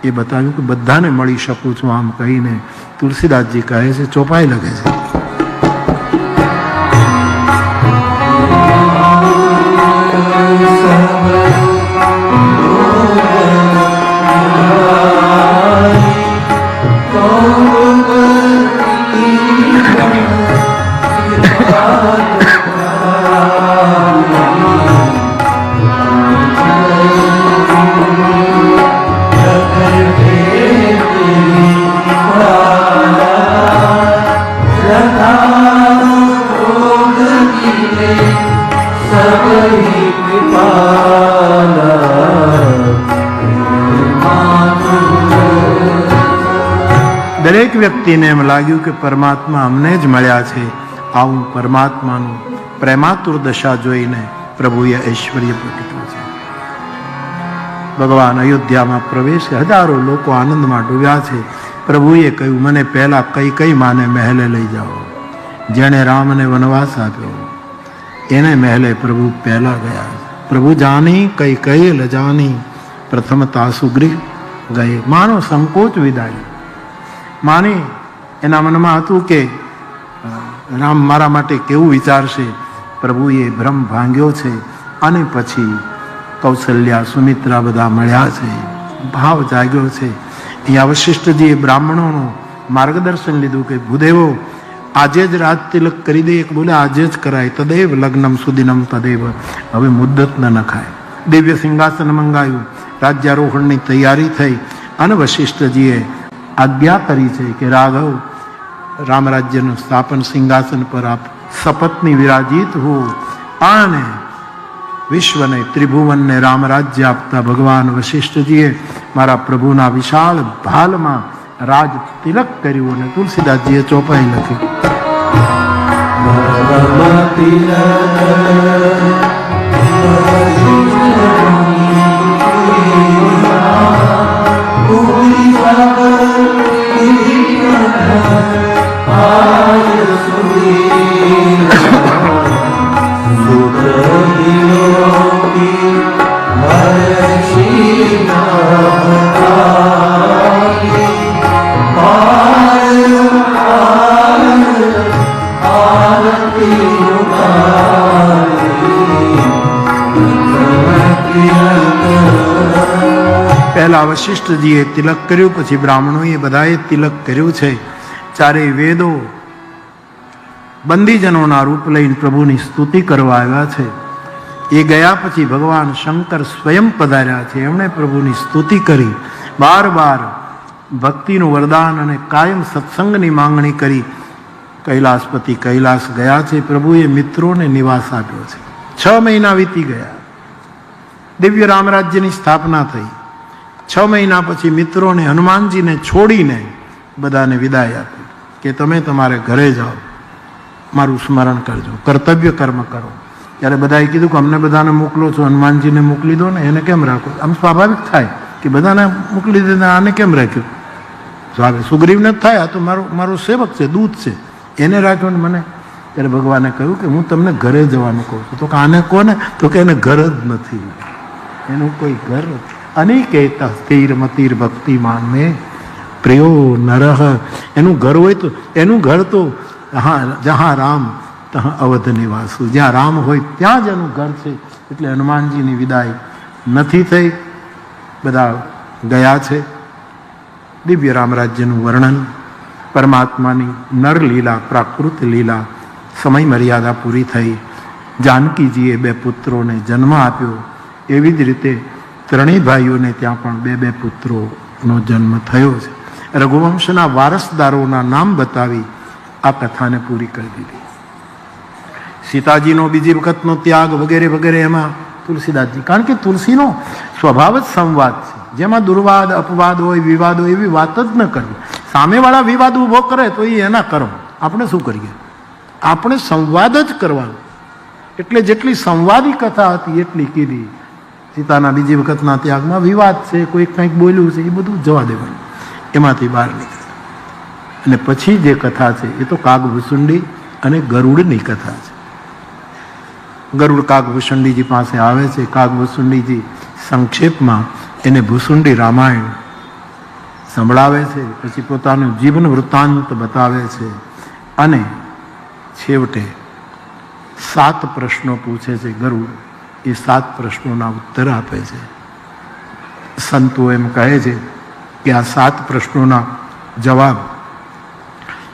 એ બતાવ્યું કે બધાને મળી શકું છું આમ કહીને તુલસીદાસજી કહે છે, ચોપાઈ લખે છે. દરેક વ્યક્તિને એમ લાગ્યું કે પરમાત્મા અમને જ મળ્યા છે. આવું પરમાત્માનું પ્રેમાતુર દશા જોઈને પ્રભુએ ઐશ્વર્ય પ્રગટ્યું છે. ભગવાન અયોધ્યામાં પ્રવેશે, હજારો લોકો આનંદમાં ડૂબ્યા છે. પ્રભુએ કહ્યું, મને પહેલા કઈ માને મહેલે લઈ જાઓ. જેણે રામને વનવાસ આપ્યો એને મહેલે પ્રભુ પહેલા ગયા. પ્રભુ જાની કઈ લજાની પ્રથમતા સુગ્રીવ ગયે. માનો સંકોચ વિદાય. માને એના મનમાં હતું કે રામ મારા માટે કેવું વિચારશે. પ્રભુએ ભ્રમ ભાંગ્યો છે અને પછી કૌશલ્યા સુમિત્રા બધા મળ્યા છે, ભાવ જાગ્યો છે. અહીંયા વશિષ્ઠજીએ બ્રાહ્મણોનું માર્ગદર્શન લીધું કે ભૂદેવો આજે જ રાજ તિલક કરી દે. બોલે આજે જ કરાય. તદેવ લગ્નમ સુદિનમ તદેવ. હવે મુદ્દત ન નખાય. દિવ્ય સિંહાસન મંગાયું, રાજ્યારોહણની તૈયારી થઈ અને વશિષ્ઠજીએ આજ્ઞા કરી છે કે રાઘવ રામ રાજ્યનું સ્થાપન સિંહાસન પર આપ સપત્ની વિરાજિત હો અને વિશ્વને ત્રિભુવનને રામ રાજ્ય આપતા ભગવાન વશિષ્ઠજીએ મારા પ્રભુના વિશાળ ભાલમાં રાજ તિલક કર્યું અને તુલસીદાસજીએ ચોપાઈ લખી. પહેલા વશિષ્ઠજીએ તિલક કર્યું, પછી બ્રાહ્મણોએ બધાએ તિલક કર્યું છે. ચારેય વેદો બંદીજનોના રૂપ લઈને પ્રભુની સ્તુતિ કરવા આવ્યા છે. એ ગયા પછી ભગવાન શંકર સ્વયં પધાર્યા છે. એમણે પ્રભુની સ્તુતિ કરી, બાર બાર ભક્તિનું વરદાન અને કાયમ સત્સંગની માંગણી કરી. કૈલાસપતિ કૈલાસ ગયા છે. પ્રભુએ મિત્રોને નિવાસ આપ્યો છે. 6 મહિના વીતી ગયા. દિવ્ય રામ રાજ્યની સ્થાપના થઈ. 6 મહિના પછી મિત્રોને હનુમાનજીને છોડીને બધાને વિદાય આપી કે તમે તમારે ઘરે જાઓ, મારું સ્મરણ કરજો, કર્તવ્ય કર્મ કરો. ત્યારે બધાએ કીધું કે અમને બધાને મોકલો છો, હનુમાનજીને મોકલી દો ને, એને કેમ રાખો? આમ સ્વાભાવિક થાય કે બધાને મોકલી દે, આને કેમ રાખ્યું? સ્વાભાવિક સુગ્રીવને જ થાય, આ તો મારો સેવક છે, દૂત છે, એને રાખ્યો ને મને. ત્યારે ભગવાને કહ્યું કે હું તમને ઘરે જવાનું કહું છું. તો કે આને કોને? તો કે એને ઘર જ નથી, એનું કોઈ ઘર નથી. અનિકેત સ્થિર મતિર ભક્તિમાન મેં પ્રિયો નરહ. એનું ઘર હોય તો એનું ઘર તો જહાં રામ તહાં અવધ નિવાસુ. જ્યાં રામ હોય ત્યાં જ એનું ઘર છે. એટલે હનુમાનજીની વિદાય નથી થઈ, બધા ગયા છે. દિવ્ય રામ રાજ્યનું વર્ણન, પરમાત્માની નર લીલા, પ્રાકૃત લીલા, સમય મર્યાદા પૂરી થઈ. જાનકીજીએ 2 પુત્રોને જન્મ આપ્યો. એવી જ રીતે ત્રણેય ભાઈઓને ત્યાં પણ 2 પુત્રોનો જન્મ થયો છે. રઘુવંશના વારસદારોના નામ બતાવી આ કથાને પૂરી કરી દીધી. સીતાજીનો બીજી વખતનો ત્યાગ વગેરે વગેરે એમાં તુલસીદાસજી, કારણ કે તુલસીનો સ્વભાવ જ સંવાદ છે, જેમાં દુર્વાદ અપવાદ હોય, વિવાદ હોય, એવી વાત જ ન કરવી. સામેવાળા વિવાદ ઊભો કરે તો એ એના કર્મ, આપણે શું કરીએ? આપણે સંવાદ જ કરવાનો. એટલે જેટલી સંવાદી કથા હતી એટલી કીધી. સીતાના બીજી વખતના ત્યાગમાં વિવાદ છે, કોઈ કંઈક બોલ્યું છે, એ બધું જવા દેવાનું, એમાંથી બહાર નીકળે. અને પછી જે કથા છે એ તો કાગભૂસુંડી અને ગરુડની કથા છે. ગરુડ કાગભૂસુંડીજી પાસે આવે છે. કાગભૂસુંડીજી સંક્ષેપમાં એને ભૂસુંડી રામાયણ સંભળાવે છે, પછી પોતાનું જીવન વૃત્તાંત બતાવે છે અને છેવટે 7 પ્રશ્નો પૂછે છે ગરુડ. એ 7 પ્રશ્નોના ઉત્તર આપે છે. સંતો એમ કહે છે કે આ 7 પ્રશ્નોના જવાબ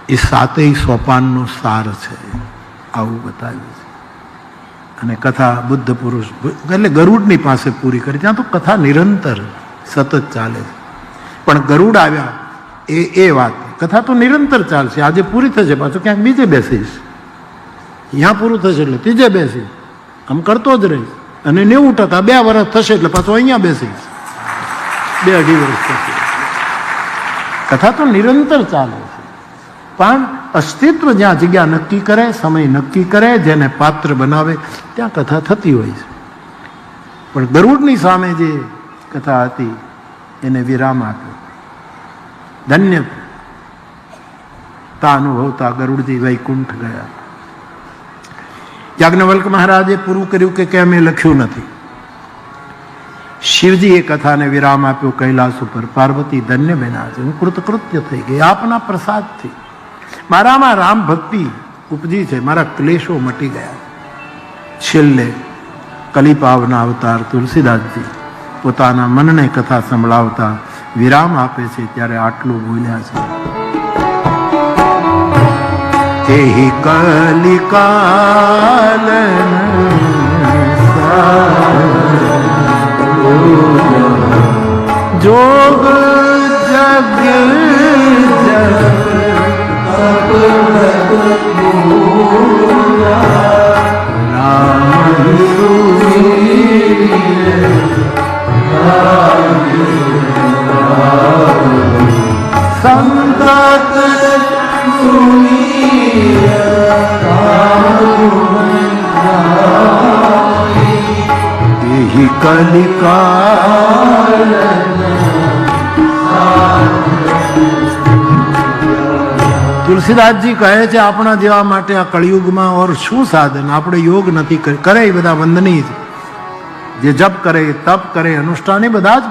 એ 7 સોપાનનો સાર છે, આવું બતાવ્યું છે. અને કથા બુદ્ધ પુરુષ એટલે ગરુડની પાસે પૂરી કરી. ત્યાં તો કથા નિરંતર સતત ચાલે છે. પણ ગરુડ આવ્યા એ વાત, કથા તો નિરંતર ચાલશે. આજે પૂરી થશે, પાછું ક્યાંક બીજે બેસીશ, અહીંયા પૂરું થશે એટલે ત્રીજે બેસીશ, આમ કરતો જ રહીશ. અને 90% 2 વર્ષ થશે એટલે પાછું અહીંયા બેસીશ, 2-2.5 વર્ષ થશે. કથા તો નિરંતર ચાલે છે. પણ અસ્તિત્વ જ્યાં જગ્યા નક્કી કરે, સમય નક્કી કરે, જેને પાત્ર બનાવે, ત્યાં કથા થતી હોય છે. પણ ગરુડની સામે જે કથા હતી એને વિરામ આપ્યો. ધન્યતા અનુભવતા ગરુડજી વૈકુંઠ ગયા. યાજ્ઞવલ્ક મહારાજે પૂરું કર્યું કે કેમ એ લખ્યું નથી. શિવજીએ કથાને વિરામ આપ્યો કૈલાસ ઉપર. પાર્વતી ધન્ય બન્યા છે, હું કૃતકૃત્ય થઈ ગઈ આપના પ્રસાદથી. મારામાં રામ ભક્તિ ઉપજી છે, મારા ક્લેશો મટી ગયા. છેલ્લે કલિપાવના અવતાર તુલસીદાસજી પોતાના મનને કથા સંભળાવતા વિરામ આપે છે ત્યારે આટલું બોલ્યા છે, એહી કલિકાલ જોગ જગ સંતત એહી કલિકાલ. તુલસીદાસજી કહે છે આપણા જેવા માટે આ કળિયુગમાં ઓર શું સાધન? આપણે યોગ નથી કરે એ બધા વંદનીય છે, જે જપ કરે, તપ કરે, અનુષ્ઠાન એ બધા જ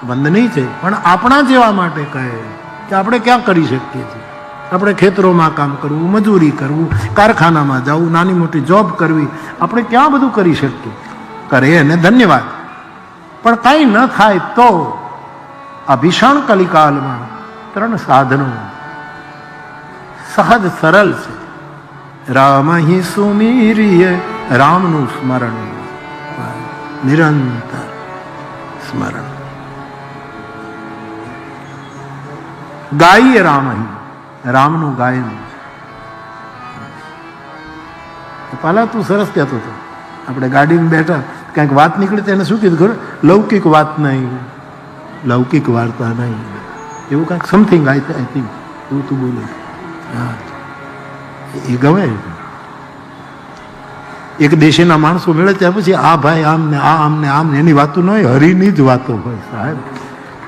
વંદનીય છે, પણ આપણા જેવા માટે કહે કે આપણે ક્યાં કરી શકીએ છીએ? આપણે ખેતરોમાં કામ કરવું, મજૂરી કરવું, કારખાનામાં જવું, નાની મોટી જોબ કરવી, આપણે ક્યાં બધું કરી શકીએ? કરે એને ધન્યવાદ, પણ કાંઈ ન થાય તો આ ભીષણ કલિકાલમાં 3 સાધનો સહજ સરળ છે. રામ હિ સુમીરીએ, રામનું સ્મરણ, નિરંતર સ્મરણ. ગાઈએ રામ હિ, રામનું ગાયન. પહેલા તું સરસ કહેતો હતો, આપણે ગાડીમાં બેઠા કંઈક વાત નીકળી તો એને શું કીધું ખબર? લૌકિક વાત નહીં, લૌકિક વાર્તા નહીં, એવું કાંઈક સમથિંગ આઈ થિંક એવું તું બોલે. હા, એ ગમે. એક દેશીના માણસો મળે ત્યાં પછી આ ભાઈ આમ ને આ આમ ને આમ, એની વાતો ન હોય, હરિની જ વાતો હોય સાહેબ.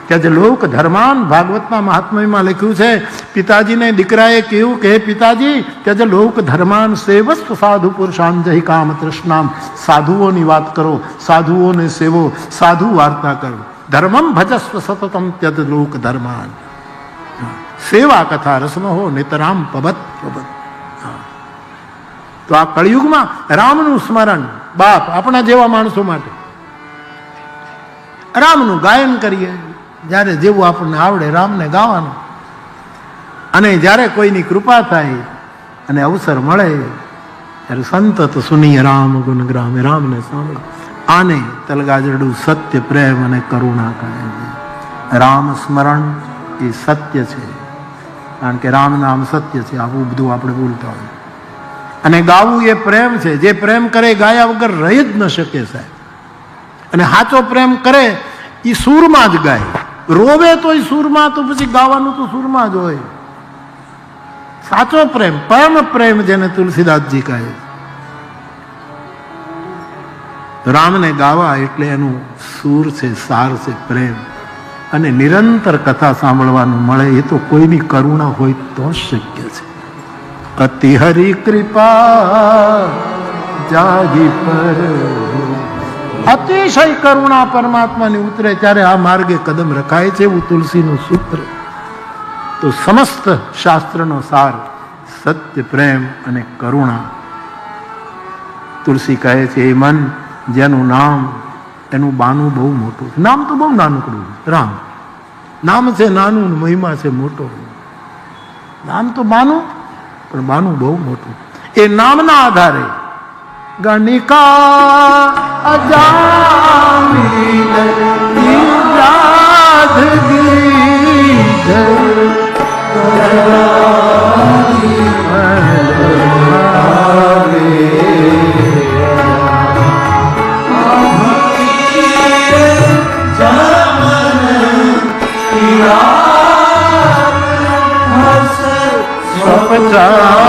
ત્યાં જે લોક ધર્માન ભાગવતના મહાત્મ્યમાં લખ્યું છે, પિતાજીને દીકરાએ કહ્યું કે પિતાજી, ત્યાં જે લોક ધર્માન સેવસ્વ સાધુ પુરુષાન જહી કામ તૃષ્ણામ, સાધુઓની વાત કરો, સાધુઓને સેવો, સાધુ વાર્તા કરો. ધર્મમ ભજસ્વ સતતમ ત્યજ લોક ધર્માન, સેવા કથા રસમ હો નિતરામ પબત પબત. તો આ કળિયુગમાં રામનું સ્મરણ, બાપ આપણા જેવા માણસો માટે રામનું ગાયન કરીએ. જ્યારે જેવું આપણને આવડે રામને ગાવાનું, અને જ્યારે કોઈની કૃપા થાય અને અવસર મળે ત્યારે સંતત સુનીય રામ ગુણગ્રામ, રામને સાંભળો. આને તલગાજરડું સત્ય, પ્રેમ અને કરુણા કહે છે. રામ સ્મરણ એ સત્ય છે, કારણ કે રામ નામ સત્ય છે. આવું બધું આપણે બોલતા હોય. અને ગાવું એ પ્રેમ છે. જે પ્રેમ કરે ગાયા વગર રહી જ ન શકે સાહેબ. અને સાચો પ્રેમ કરે એ સૂરમાં જ ગાય. રોવે તો એ સૂરમાં, તો પછી ગાવાનું તો સૂરમાં જ હોય. સાચો પ્રેમ, પરમ પ્રેમ જેને તુલસીદાસજી કહે. રામને ગાવા એટલે એનું સૂર છે, સાર છે, પ્રેમ. અને નિરંતર કથા સાંભળવાનું મળે એ તો કોઈની કરુણા હોય તો શક્ય છે. અતિ હરિ કૃપા જાગી પર, અતિશય કરુણા પરમાત્માની ઉતરે ત્યારે આ માર્ગે કદમ રખાય છે. એવું તુલસીનું સૂત્ર. તો સમસ્ત શાસ્ત્રનો સાર સત્ય, પ્રેમ અને કરુણા. તુલસી કહે છે એ મન જેનું નામ, એનું બાનું બહુ મોટું છે. નામ તો બહુ નાનકડું છે, રામ નામ છે નાનું, મહિમા છે મોટો. નામ તો બાનું, પણ બાનું બહુ મોટું. એ નામના આધારે ગણિકા અજામી સ્વપચારી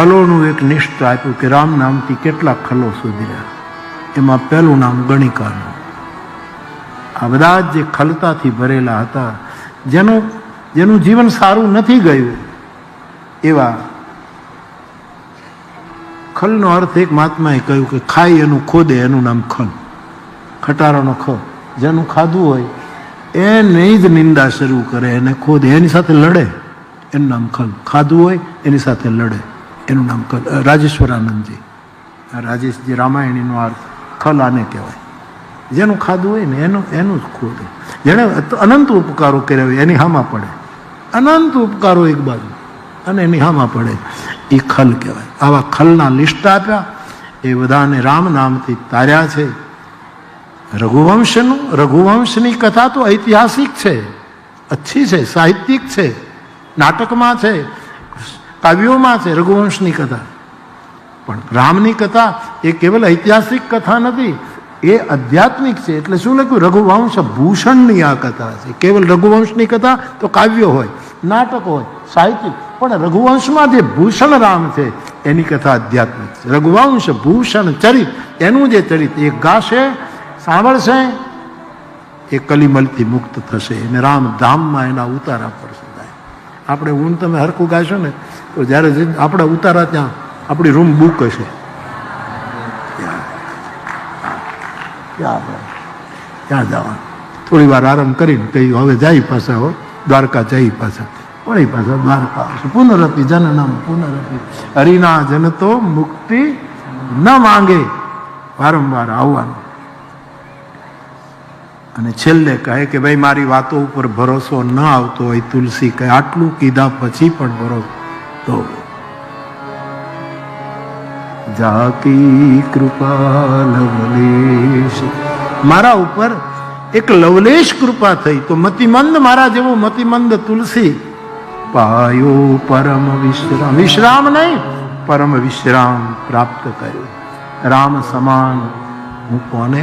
ખલોનું એક નિષ્ઠ આપ્યું કે રામ નામથી કેટલા ખલો સુધી રહ્યા. એમાં પહેલું નામ ગણિકાનું. આ બધા જ જે ખલતાથી ભરેલા હતા, જેનું જીવન સારું નથી ગયું, એવા ખલનો અર્થ એક મહાત્માએ કહ્યું કે ખાઈ એનું ખોદે એનું નામ ખલ. ખટારાનો ખ, જેનું ખાધું હોય એની જ નિંદા શરૂ કરે, એને ખોદે, એની સાથે લડે, એનું નામ ખલ. ખાધું હોય એની સાથે લડે, એનું નામ ખલ. રાજેશ્વરાનંદજી, રાજેશજી રામાયણીનો અર્થ ખલ આને કહેવાય. જેનું ખાધું હોય ને એનું જ ખોદે. જેણે અનંત ઉપકારો કર્યા હોય એની હામાં પડે. અનંત ઉપકારો એક બાજુ અને એની હામાં પડે, એ ખલ કહેવાય. આવા ખલના લિસ્ટ આપ્યા, એ બધાને રામ નામથી તાર્યા છે. રઘુવંશની કથા તો ઐતિહાસિક છે, અચ્છી છે, સાહિત્યિક છે, નાટકમાં છે, કાવ્યોમાં છે રઘુવંશની કથા. પણ રામની કથા એ કેવલ ઐતિહાસિક કથા નથી, એ આધ્યાત્મિક છે. એટલે શું લખ્યું? રઘુવંશ ભૂષણની આ કથા છે. કેવલ રઘુવંશની કથા તો કાવ્યો હોય, નાટક હોય, સાહિત્ય, પણ રઘુવંશમાં જે ભૂષણ રામ છે એની કથા આધ્યાત્મિક છે. રઘુવંશ ભૂષણ ચરિત, એનું જે ચરિત એ ગાશે, સાંભળશે, એ કલિમલથી મુક્ત થશે અને રામધામમાં એના ઉતારા પડશે. આપણે હું તમે હરખું ગાશો ને તો જ્યારે આપણા ઉતારા ત્યાં આપણી રૂમ બુક હશે. ત્યાં જવાનું, થોડી વાર આરામ કરીને કહ્યું હવે જાય પાછા, હો દ્વારકા જાય પાછા, વળી પાછા દ્વારકા આવશે. પુનરપી જન નામ પુનરપી, હરિના જન તો મુક્તિ ન માંગે, વારંવાર આવવાનું. અને છેલ્લે કહે કે ભાઈ મારી વાતો ઉપર ભરોસો ન આવતો હોય, તુલસી કહે આટલું કીધા પછી પણ ભરોસો તો જાકી કૃપા લવલેશ, મારા ઉપર એક લવલેશ કૃપા થઈ તો મતિમંદ, મારા જેવો મતિમંદ તુલસી પાયો પરમ વિશ્રામ. વિશ્રામ નહીં, પરમ વિશ્રામ પ્રાપ્ત કર્યો. રામ સમાન હું કોને